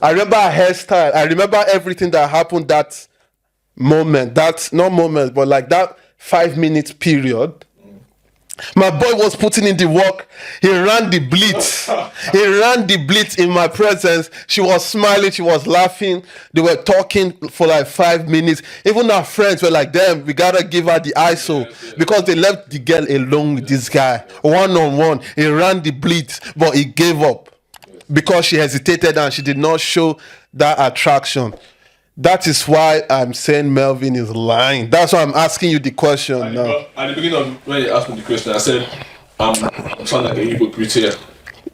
S1: I remember her hairstyle. I remember everything that happened that moment. That's not moment, but like that 5 minute period. My boy was putting in the work. He ran the blitz. He ran the blitz in my presence. She was smiling. She was laughing. They were talking for like 5 minutes. Even our friends were like, damn, we gotta give her the ISO because they left the girl alone with this guy. One-on-one. He ran the blitz, but he gave up because she hesitated and she did not show that attraction. That is why I'm saying Melvin is lying. That's why I'm asking you the question now.
S2: At the beginning of when you asked me the question, I said I'm sound like a hypocrite here.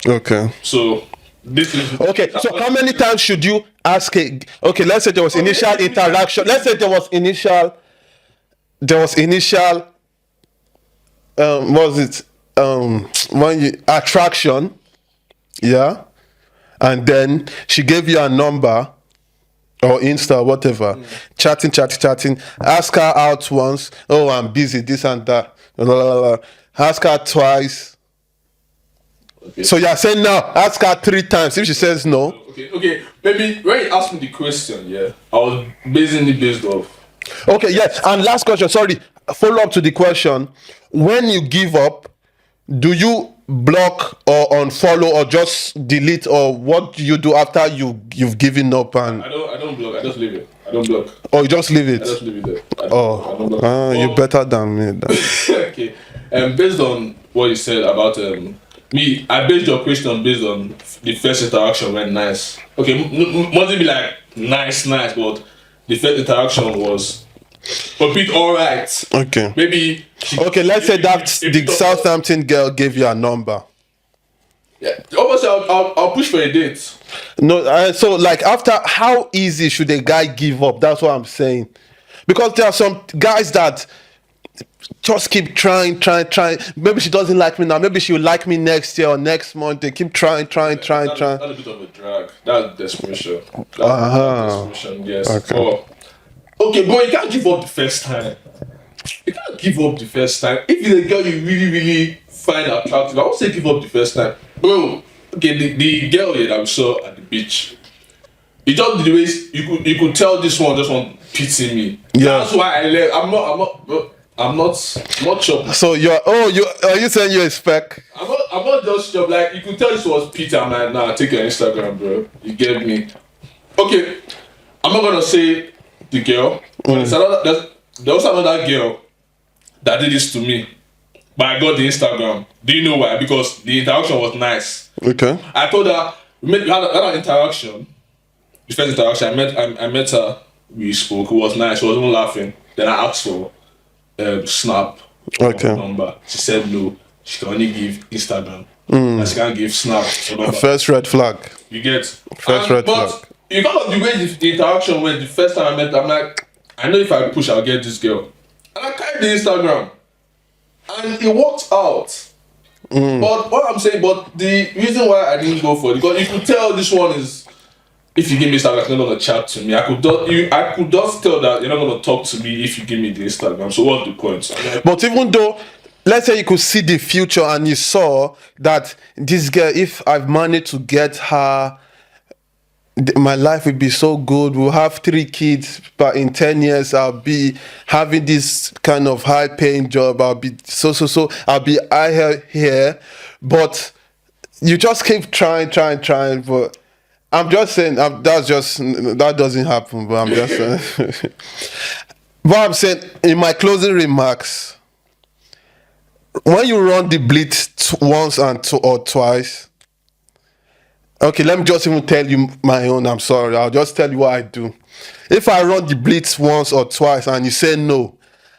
S1: Okay.
S2: So this is
S1: okay. So how many times should you ask it? Okay, let's say there was initial interaction. Let's say there was initial. Was it when you attraction? Yeah, and then she gave you a number. Or Insta, whatever. Chatting. Ask her out once. Oh, I'm busy, this and that. Blah, blah, blah. Ask her twice. Okay. So you're saying now, ask her 3 times. If she says no.
S2: Okay. Maybe when you asked me the question, yeah, I was basing it based off.
S1: Okay, yes. And last question, sorry. Follow up to the question. When you give up, do you block or unfollow or just delete, or what do you do after you've given up? And
S2: I don't block. I just leave it. I don't block.
S1: Oh, you just leave it.
S2: I just leave it there. I don't block.
S1: You're better than me.
S2: Okay. Based on what you said about me, I based your question based on the first interaction went nice. Okay, mustn't be like nice, but the first interaction was a bit alright.
S1: Okay.
S2: Maybe.
S1: Okay, let's say that the Southampton girl gave you a number.
S2: Yeah, obviously I'll push for a date.
S1: No, so like after, how easy should a guy give up? That's what I'm saying. Because there are some guys that just keep trying. Maybe she doesn't like me now. Maybe she will like me next year or next month. They keep trying.
S2: That's a bit of a drag. That's desperation. Desperation, yes. Okay. Okay, but you can't give up the first time. You can't give up the first time. If it's a girl you really, really find attractive, I won't say give up the first time. Bro, okay, the girl here that we saw at the beach, it just the way you could tell this one just want pity me. Yeah. That's why I left. I'm not sure.
S1: So are you saying you expect?
S2: I'm not just sure. Like you could tell this was Peter. I'm like, nah, take your Instagram, bro. You get me. Okay, I'm not gonna say the girl. There was another girl that did this to me, but I got the Instagram. Do you know why? Because the interaction was nice.
S1: Okay.
S2: I told her we had an interaction. The first interaction, I met her. We spoke. It was nice. She was even laughing. Then I asked for Snap number. She said no. She can only give Instagram. And she can't give Snap.
S1: First red flag.
S2: You get
S1: red flag.
S2: But because of the way the interaction went, the first time I met her, I'm like, I know if I push, I'll get this girl. And I carried the Instagram. And it worked out. But what I'm saying, the reason why I didn't go for it, because you could tell this one is, if you give me Instagram, you're not going to chat to me. I could just tell that you're not going to talk to me if you give me the Instagram. So what's the point?
S1: But even though, let's say you could see the future and you saw that this girl, if I've managed to get her, my life will be so good. We'll have 3 kids, but in 10 years I'll be having this kind of high-paying job. I'll be so. I'll be here, but you just keep trying. But I'm just saying that doesn't happen. But I'm just saying. But I'm saying in my closing remarks, when you run the blitz once or twice. Okay, let me just even tell you my own. I'm sorry. I'll just tell you what I do. If I run the blitz once or twice and you say no,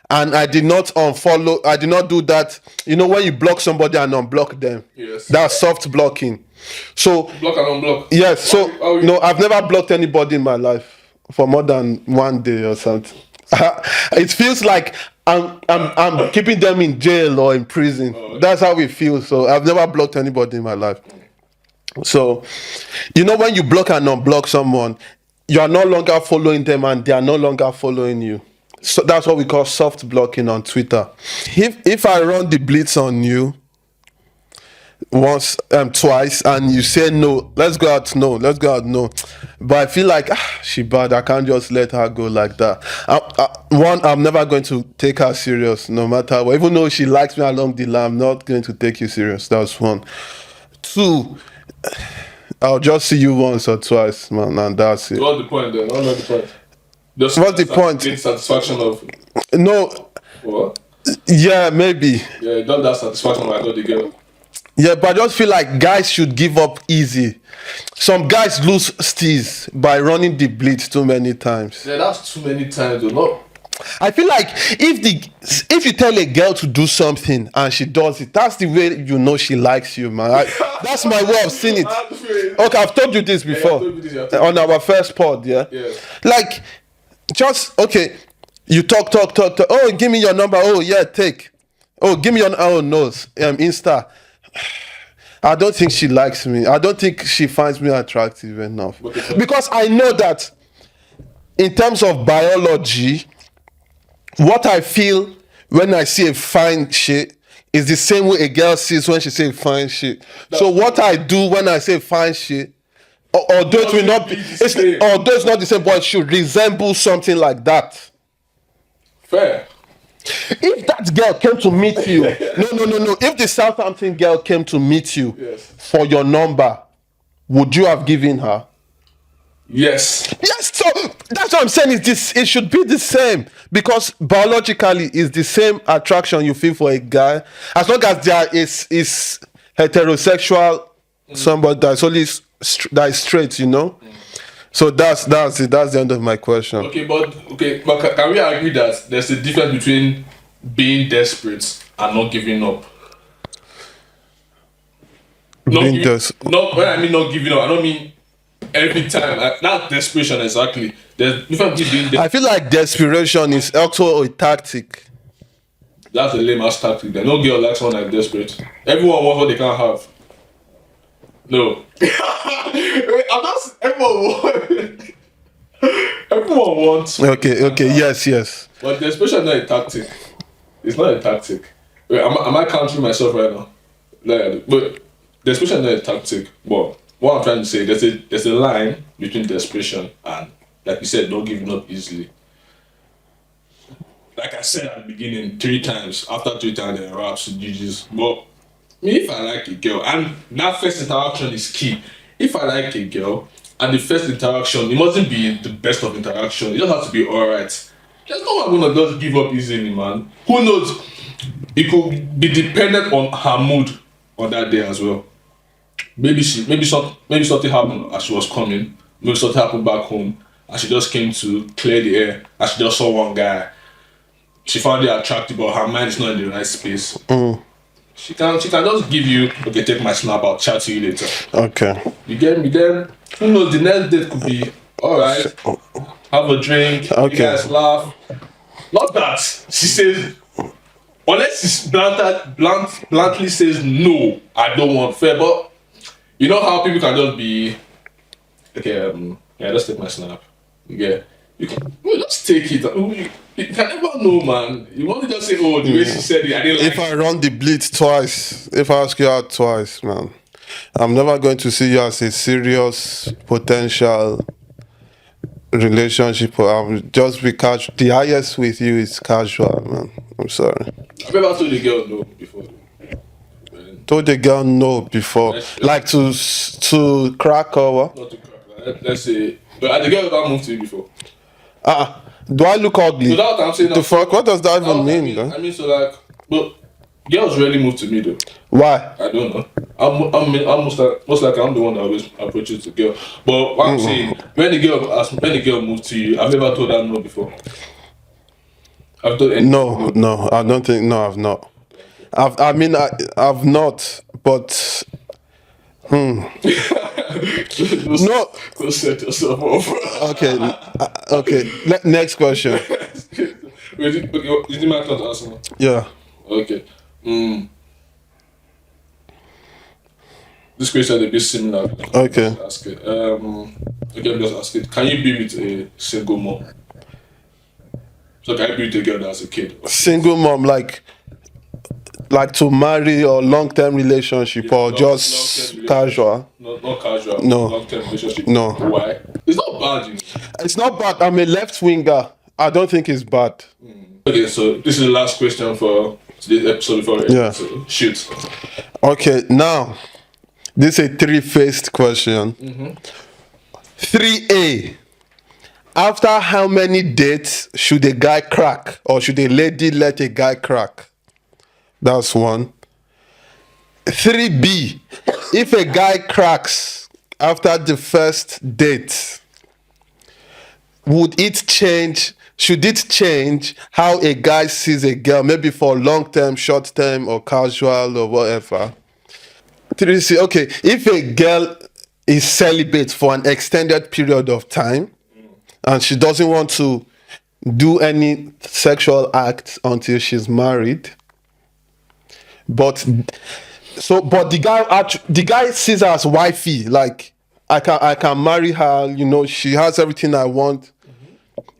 S1: and I did not unfollow, I did not do that. You know when you block somebody and unblock them?
S2: Yes.
S1: That's soft blocking. So
S2: block and unblock.
S1: Yes. So no, I've never blocked anybody in my life. for more than 1 day or something. It feels like I'm keeping them in jail or in prison. That's how it feels. So I've never blocked anybody in my life. So, when you block and unblock someone, you are no longer following them and they are no longer following you. So that's what we call soft blocking on Twitter. If I run the blitz on you once, twice, and you say no, let's go out, no. But I feel like she bad. I can't just let her go like that. I'm never going to take her serious, no matter what. Even though she likes me along the line, I'm not going to take you serious. That's one. Two, I'll just see you once or twice, man, and that's it.
S2: What's the point then? What's the point? Just
S1: What's the point?
S2: Satisfaction of
S1: No.
S2: what?
S1: Yeah, maybe.
S2: Yeah, not that satisfaction when I got the girl.
S1: Yeah, but I just feel like guys should give up easy. Some guys lose steez by running the blitz too many times.
S2: Yeah, that's too many times, though. No.
S1: I feel like if you tell a girl to do something and she does it, that's the way you know she likes you, man. That's my way of seeing it. Okay, I've told you this before on our first pod, yeah. Like, just okay. You talk. Oh, give me your number. Oh, yeah, take. Oh, give me your Insta. I don't think she likes me. I don't think she finds me attractive enough. Because I know that in terms of biology, what I feel when I see a fine shit is the same way a girl sees when she says fine shit. So what I do when I say fine shit, although it will not be, although it's not the same, but it should resemble something like that.
S2: Fair.
S1: If that girl came to meet you, no. If the Southampton girl came to meet you for your number, would you have given her?
S2: Yes.
S1: Yes, so that's what I'm saying. It should be the same because biologically it's the same attraction you feel for a guy as long as there is heterosexual somebody that's only that is straight, So that's it. That's the end of my question.
S2: Okay, but can we agree that there's a difference between being desperate and not giving up? When I mean not giving up, I don't mean every time. Not desperation exactly. There's different between.
S1: I feel like desperation is also a tactic.
S2: That's a lame ass tactic. Then no girl likes someone like desperate. Everyone wants what they can't have. No. Everyone wants.
S1: Okay. Yes.
S2: But desperation is not a tactic. It's not a tactic. Wait, am I countering myself right now? But desperation is not a tactic. But what I'm trying to say, there's a line between desperation and, like you said, not giving up easily. Like I said at the beginning, 3 times. After 3 times, there are raps and GGs. But me, if I like a girl, and that first interaction is key. If I like a girl, and the first interaction, it mustn't be the best of interaction. It just has to be alright. There's no one gonna just give up easily, man. Who knows? It could be dependent on her mood on that day as well. Maybe something happened as she was coming. Maybe something happened back home, and she just came to clear the air. And she just saw one guy. She found it attractive, but her mind is not in the right space. She can just give you, okay, take my snap, I'll chat to you later.
S1: Okay.
S2: You get me? Then who knows, the next date could be alright. Have a drink, you guys laugh. Not that she says, unless she bluntly says no, I don't want fair, but you know how people can just be okay, just take my snap. You can just take it. You can never know, man. You want to just say, oh, the way she said it, I didn't like it.
S1: If I run the blitz twice, if I ask you out twice, man, I'm never going to see you as a serious potential relationship. I'll just be casual. The highest with you is casual, man. I'm sorry.
S2: I've never told the girl no before.
S1: Told the girl no before, like to crack over.
S2: Not to crack. Let's say, but the girl ever moved to you before?
S1: Do I look ugly?
S2: So that's what I'm saying.
S1: The fuck? What does that even mean?
S2: I mean, so like, but girls rarely move to me though.
S1: Why?
S2: I don't know. I'm most likely I'm the one that always approaches the girl. But what I'm saying, when the girl moved to you, I've never told her no before. I've told any.
S1: No, I don't think. No, I've not. I've not. But No.
S2: Don't set yourself up.
S1: Okay. Next question.
S2: Wait, is it my turn to ask now?
S1: Yeah.
S2: Okay. This question is a bit similar.
S1: Okay.
S2: Just ask it. Okay, just ask it. Can you be with a single mom? So can you be with a girl that's a kid?
S1: Single mom, like to marry or long-term relationship or just
S2: long-term
S1: casual?
S2: Not casual.
S1: No.
S2: Long-term relationship.
S1: No.
S2: Why? It's not bad, you know.
S1: It's not bad. I'm a left winger. I don't think it's bad.
S2: Okay, so this is the last question for today's episode before we end.
S1: Yeah.
S2: So shoot.
S1: Okay, now this is a three-faced question. 3A. After how many dates should a guy crack, or should a lady let a guy crack? That's one. 3B. If a guy cracks after the first date, should it change how a guy sees a girl, maybe for long term, short term, or casual, or whatever? 3C. Okay, if a girl is celibate for an extended period of time and she doesn't want to do any sexual acts until she's married, but the guy sees her as wifey, like I can marry her, you know, she has everything I want.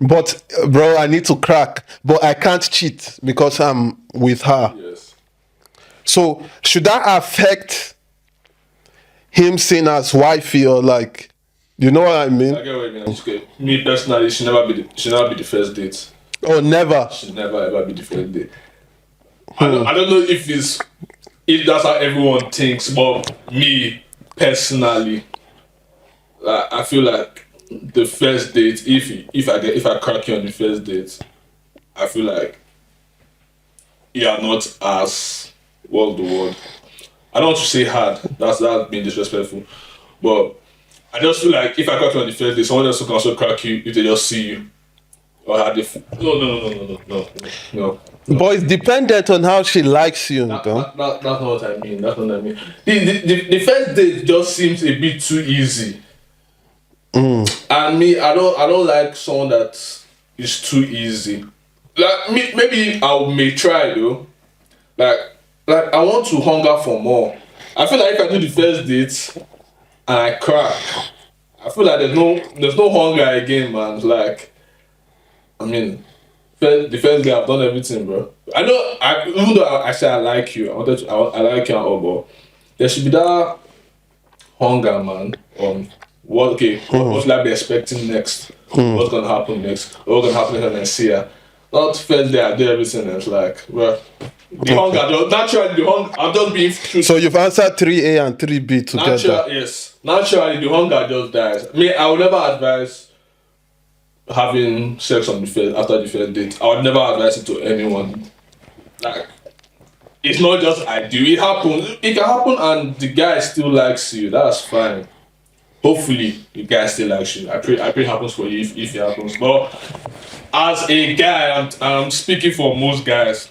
S1: But bro, I need to crack, but I can't cheat because I'm with her.
S2: Yes.
S1: So should that affect him seeing as wifey, or like, you know what I mean?
S2: I get what you mean. Okay. Me personally, she never be the first date.
S1: Oh, never.
S2: Should never ever be the first date. I don't know if that's how everyone thinks, but me personally, like, I feel like the first date, if I crack you on the first date, I feel like you are not as, what's the word? I don't want to say hard. That's being disrespectful, but I just feel like if I crack you on the first date, someone else can also crack you if they just see you. Or had the no.
S1: But it's dependent on how she likes you.
S2: That's not what I mean. That's not what I mean. The first date just seems a bit too easy. And me, I don't like someone that is too easy. Like me, maybe I may try though. Like I want to hunger for more. I feel like if I do the first date and I crack, I feel like there's no hunger again, man. Like, I mean, the first day I've done everything, bro. I know, even though I say I like you, I like you and all, but there should be that hunger, man. What should I be expecting next? What's gonna happen next? What's gonna happen when I see her? Not first day I do everything, and it's like, bro, the hunger, naturally the hunger, I'm just being true.
S1: So you've answered 3A and 3B together.
S2: Yes. Naturally the hunger just dies. I mean, I would never advise having sex after the first date. I would never advise it to anyone. Like, it's not just ideal. It can happen and the guy still likes you. That's fine. Hopefully the guy still likes you. I pray it happens for you if it happens. But as a guy, I'm speaking for most guys,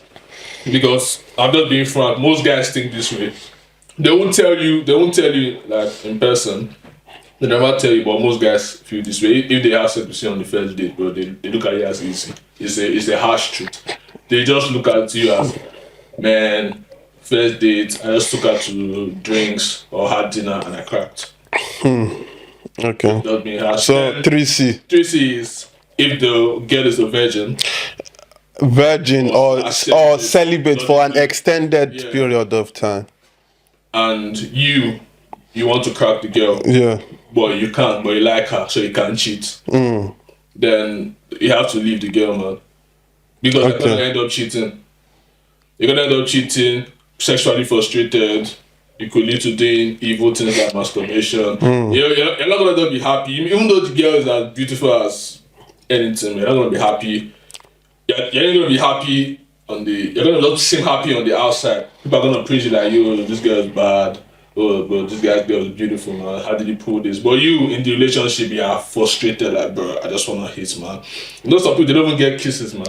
S2: because I'm not being frank. Most guys think this way. They won't tell you like in person. They never tell you, but most guys feel this way. If they have sex with you on the first date, bro, they look at you as easy. It's a harsh truth. They just look at you as, man, first date, I just took her to drinks or had dinner and I cracked.
S1: Okay.
S2: That's being harsh.
S1: So 3C.
S2: 3C is if the girl is a virgin.
S1: Or celibate for an extended period of time.
S2: And you want to crack the girl.
S1: Yeah.
S2: But you can't, but you like her, so you can't cheat. Then you have to leave the girl, man. Because you're gonna end up cheating. You're gonna end up cheating, sexually frustrated. It could lead to doing evil things like masturbation. You're not gonna be happy. Even though the girl is as beautiful as anything, you're not gonna be happy. You're not gonna be happy you're gonna not seem happy on the outside. People are gonna praise you like, yo, this girl is bad. Oh, bro, this guy's girl is beautiful, man. How did he pull this? But you, in the relationship, you are frustrated, like, bro, I just wanna hit, man. You know, some people, they don't even get kisses, man.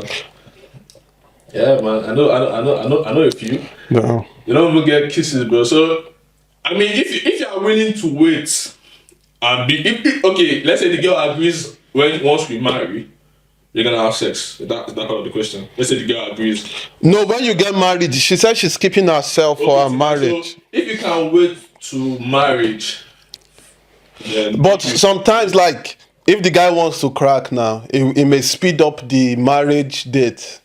S2: Yeah, man, I know a few.
S1: No.
S2: They don't even get kisses, bro. So, I mean, if you are willing to wait, And okay, let's say the girl agrees once we marry, you're gonna have sex. Is that part of the question? Let's say the girl agrees.
S1: No, when you get married, she said she's keeping herself for her marriage.
S2: So if you can wait to marriage, then
S1: But sometimes, like, if the guy wants to crack now, it may speed up the marriage date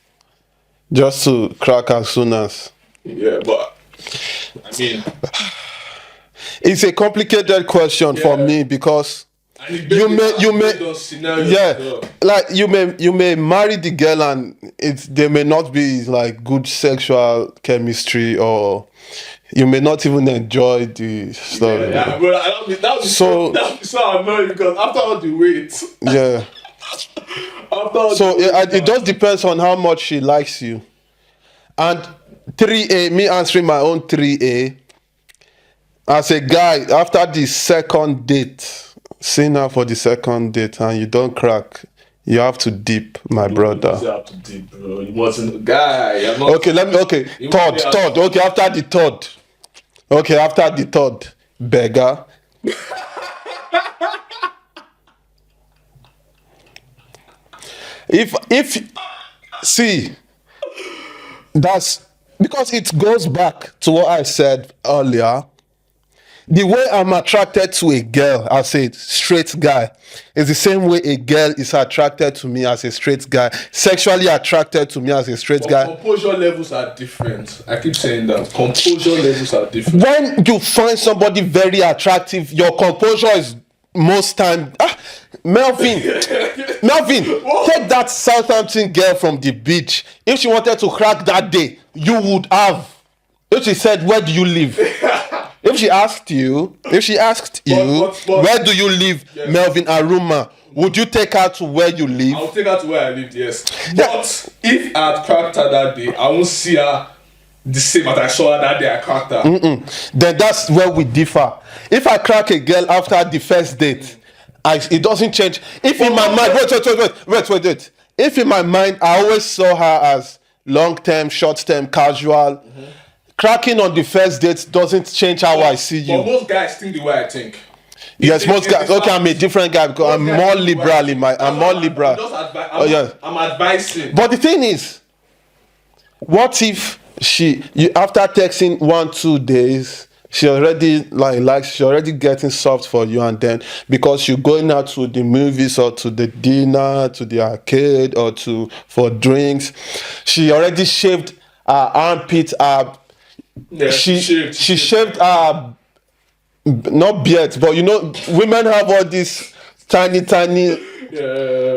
S1: just to crack as soon as.
S2: yeah, but I mean,
S1: It's a complicated question for me because you may like you may marry the girl and there may not be like good sexual chemistry, or you may not even enjoy the stuff.
S2: Yeah, but that would be so annoying because after all the wait.
S1: Yeah. It just depends on how much she likes you. And 3A, me answering my own 3A. As a guy, after the second date, seeing her for the second date and you don't crack, you have to dip, my brother.
S2: You have to dip, bro. You wasn't a guy.
S1: Okay, third. Okay, after the third. Okay, after the third, beggar. if see, that's because it goes back to what I said earlier. The way I'm attracted to a girl as a straight guy is the same way a girl is attracted to me as a straight guy, sexually attracted to me as a straight guy.
S2: Composure levels are different. I keep saying that. Composure levels are different.
S1: When you find somebody very attractive, your composure is most time. Melvin, take that Southampton girl from the beach. If she wanted to crack that day, you would have. If she said, "Where do you live?" If she asked you, where do you live, yes, Melvin Aruma, would you take her to where you live?
S2: I'll take her to where I live, yes. But if I had cracked her that day, I won't see her the same as I saw her that day I cracked her.
S1: Then that's where we differ. If I crack a girl after the first date, it doesn't change. If in my mind, wait. If in my mind, I always saw her as long-term, short-term, casual, cracking on the first date doesn't change how I see you.
S2: But most guys think the way I think.
S1: Yes, most guys. Okay, I'm a different guy because I'm more liberal in my. I'm more liberal.
S2: I'm advising.
S1: But the thing is, what if after texting 1-2 days, she already she already getting soft for you, and then because you're going out to the movies or to the dinner, to the arcade or for drinks, she already shaved her armpit up.
S2: Yeah,
S1: she shaved her, not beard, but women have all these tiny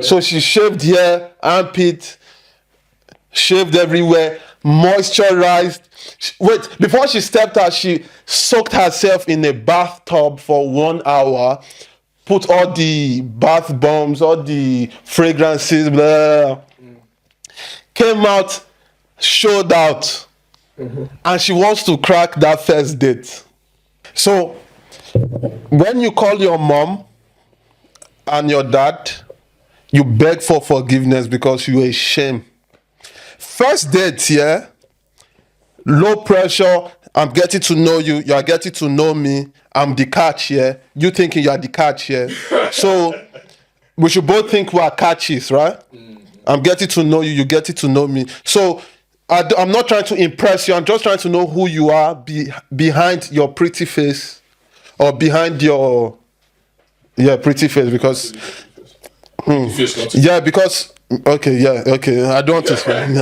S1: so she shaved here, armpit, shaved everywhere, moisturized. Before she stepped out, she soaked herself in a bathtub for 1 hour, put all the bath bombs, all the fragrances, blah, came out, showed out. And she wants to crack that first date. So when you call your mom and your dad, you beg for forgiveness because you're ashamed. First date, yeah, low pressure. I'm getting to know you. You are getting to know me. I'm the catch here. You thinking you are the catch here. So we should both think we are catches, right? I'm getting to know you. You getting to know me. So I'm not trying to impress you. I'm just trying to know who you are behind your pretty face, or behind your pretty face, because because I don't want to explain.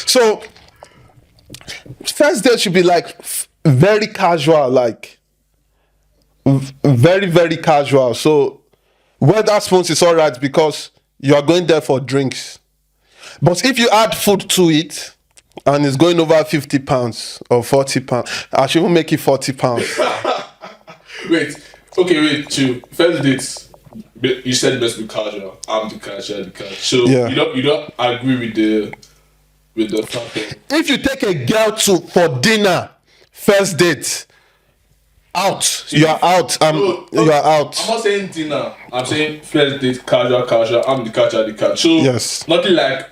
S1: So first date should be like very casual, like very, very casual. So Wetherspoons is all right because you are going there for drinks. But if you add food to it and it's going over 50 pounds or 40 pounds, I should even make it 40 pounds.
S2: Wait. Two first dates. You said best be casual. I'm the casual. So you don't agree with the fact.
S1: If you take a girl for dinner, first date, out. You are out. You are out.
S2: I'm not saying dinner. I'm saying first date, casual. I'm the casual. So
S1: yes,
S2: nothing like.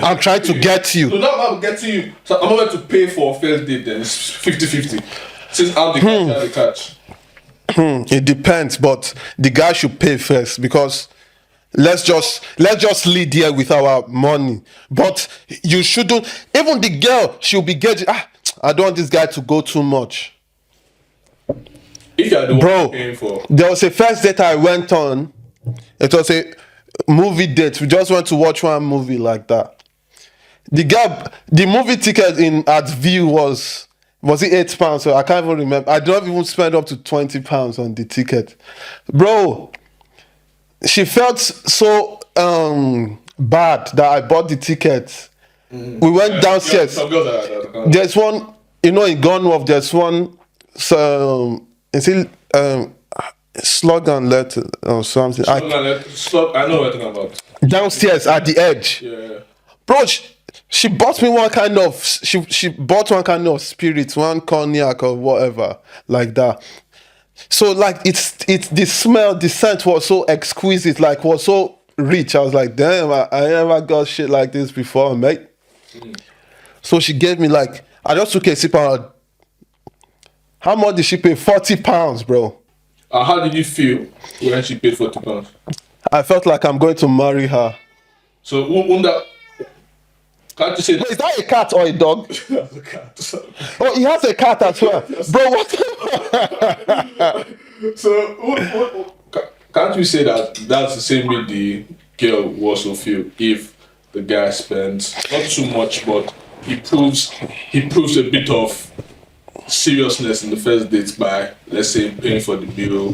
S1: I'm trying to get you.
S2: No, I'm getting you. So I'm going to pay for a first date then. It's 50-50. Since I'm the catch.
S1: It depends, but the guy should pay first because let's just lead here with our money. But you shouldn't. Even the girl should be getting. I don't want this guy to go too much,
S2: If you are the one
S1: bro.
S2: paying for,
S1: There was a first date I went on. It was a movie date. We just went to watch one movie like that. The movie ticket in at View was it £8? So I can't even remember. I don't even spend up to £20 on the ticket, bro. She felt so bad that I bought the ticket. We went downstairs.
S2: some girls are
S1: There's one, in Gunwolf. There's one. So is it slogan letter or something?
S2: I know what you're talking about.
S1: Downstairs at the edge,
S2: Yeah.
S1: bro. She bought me one kind of she bought one kind of spirit, one cognac or whatever like that. So like it's the smell, the scent was so exquisite, like was so rich. I was like, damn, I never got shit like this before, mate. So she gave me like I just took a sip and how much did she pay? £40, bro.
S2: How did you feel when she paid £40?
S1: I felt like I'm going to marry her.
S2: So won't that? Can't you say
S1: Wait, is that a cat or a dog?
S2: that's a cat?
S1: Oh, he has a cat as well. Bro, what?
S2: So can't you say that that's the same way the girl will also feel if the guy spends not too much, but he proves a bit of seriousness in the first date by, let's say, paying for the bill.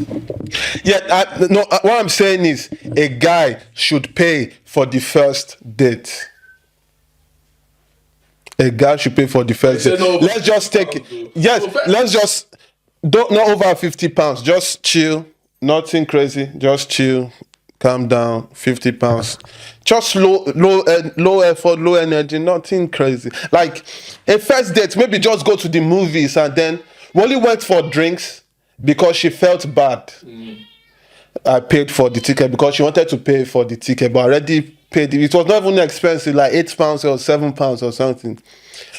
S1: Yeah, no, what I'm saying is a guy should pay for the first date. A guy should pay for the first date.
S2: No,
S1: let's just take it. Yes, let's just don't not over £50. Just chill, nothing crazy. Just chill, calm down. £50. Just low effort, low energy, nothing crazy. Like a first date, maybe just go to the movies and then we only went for drinks because she felt bad. I paid for the ticket because she wanted to pay for the ticket, but I already paid. It was not even expensive, like £8 or £7 or something.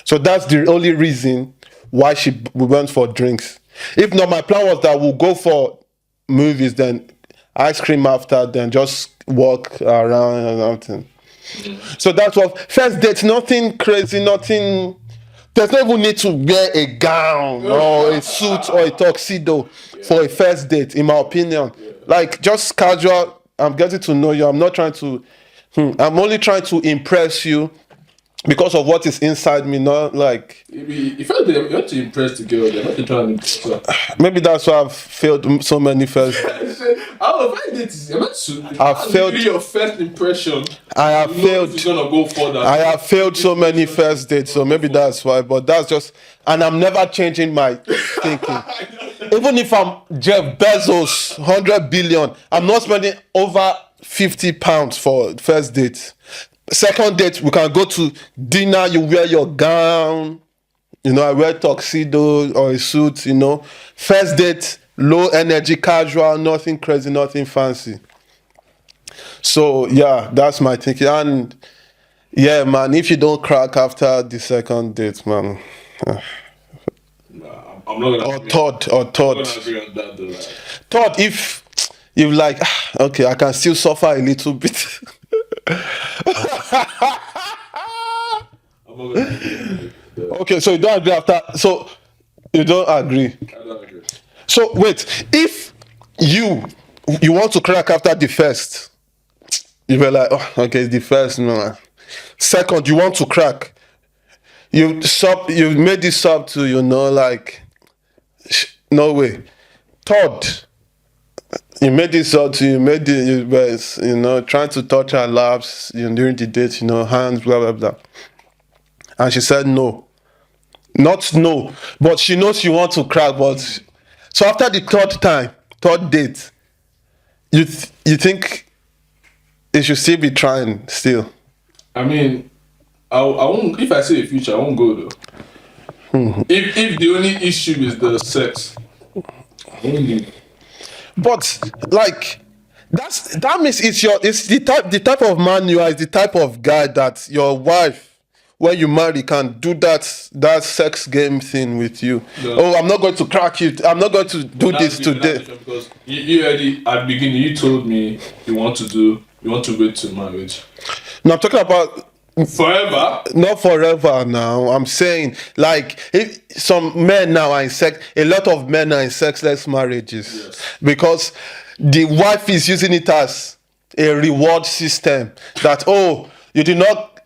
S1: So that's the only reason why we went for drinks. If not, my plan was that we'll go for movies, then ice cream after, then just walk around and something. So that's what first date. Nothing crazy, nothing. There's no even need to wear a gown or a suit or a tuxedo for a first date, in my opinion. Like just casual. I'm getting to know you. I'm not trying to. I'm only trying to impress you because of what is inside me, not like.
S2: If you want to impress the girl, they're not trying to impress her.
S1: Maybe that's why I've failed so many first.
S2: I've failed. Your first impression.
S1: I have failed.
S2: You're gonna go further.
S1: I have failed so many first dates, so maybe that's why. But that's just, and I'm never changing my thinking. Even if I'm Jeff Bezos, 100 billion, I'm not spending over £50 for first date. Second date, we can go to dinner. You wear your gown. I wear tuxedo or a suit. First date, low energy, casual, nothing crazy, nothing fancy. So yeah, that's my thinking. And yeah, man, if you don't crack after the second date, man.
S2: I'm not gonna
S1: or third.
S2: I'm gonna agree on that though.
S1: Third, if you're like, okay, I can still suffer a little bit.
S2: I'm not gonna agree.
S1: Okay, so you don't agree after. So you don't agree.
S2: I don't agree.
S1: So wait, if you want to crack after the first, you were like, oh, okay, the first, no. Second, you want to crack. You made this up to like, no way. Third, you made this up to you were trying to touch her laps during the date, hands, blah blah blah, and she said no. Not no, but she knows you want to crack. But so after the third date, you think it should still be trying still?
S2: I mean, I won't. If I say the future, I won't go though. If the only issue is the sex, I won't leave.
S1: But like that means it's the type of man you are, is the type of guy that your wife when you marry can do that sex game thing with you.
S2: No.
S1: Oh, I'm not going to crack you. I'm not going to do this today.
S2: Because you already at the beginning you told me you want to wait to marriage.
S1: No, I'm talking about
S2: Forever?
S1: not forever now. I'm saying, like, if some men now are in a lot of men are in sexless marriages.
S2: Yes.
S1: Because the wife is using it as a reward system that, oh, you did not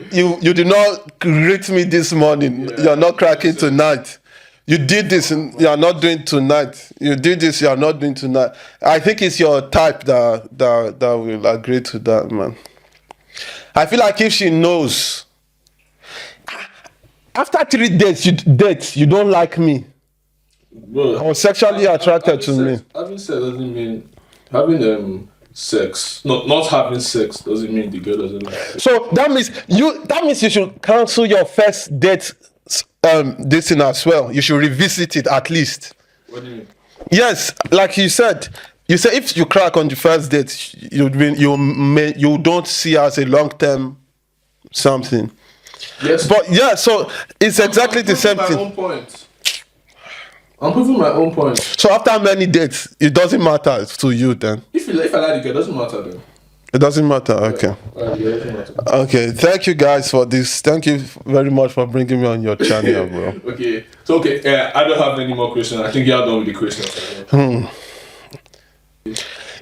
S1: greet me this morning.
S2: Yeah.
S1: You're not cracking tonight. You did this and you are not doing tonight. You did this, you are not doing tonight. I think it's your type that will agree to that, man. I feel like if she knows after 3 dates you don't like me or sexually attracted to me.
S2: Having sex doesn't mean having sex. Not having sex doesn't mean the girl doesn't like sex.
S1: So that means you should cancel your first date this thing as well. You should revisit it at least.
S2: What do you mean?
S1: Yes, like you said if you crack on the first date, you don't see as a long-term something.
S2: Yes.
S1: But yeah, so it's exactly the same thing.
S2: I'm proving my own point.
S1: So after many dates, it doesn't matter to you then?
S2: If I like the girl, it doesn't matter then.
S1: It doesn't matter, okay.
S2: Yeah, it doesn't matter.
S1: Okay, thank you guys for this. Thank you very much for bringing me on your channel, bro.
S2: Okay, so I don't have any more questions. I think you're done with the questions.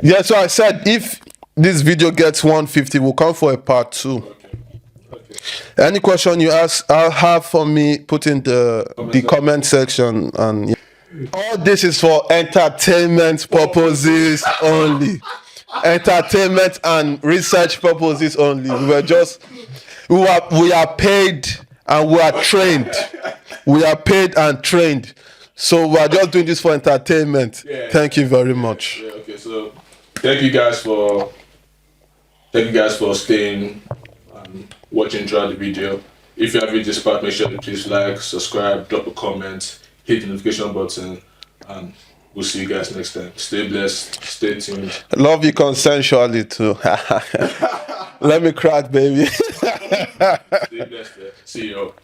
S1: Yeah, so I said if this video gets 150, we'll come for a part 2.
S2: Okay.
S1: Any question you have for me, put in the comment section. And all this is for entertainment purposes only. Entertainment and research purposes only. We are paid and we are trained. We are paid and trained. So we are just doing this for entertainment.
S2: Yeah.
S1: Thank you very much.
S2: Yeah, okay, so thank you guys for staying and watching throughout the video. If you have reached this part, make sure to please like, subscribe, drop a comment, hit the notification button, and we'll see you guys next time. Stay blessed, stay tuned.
S1: Love you consensually too. Let me crack, baby.
S2: Stay blessed. See you.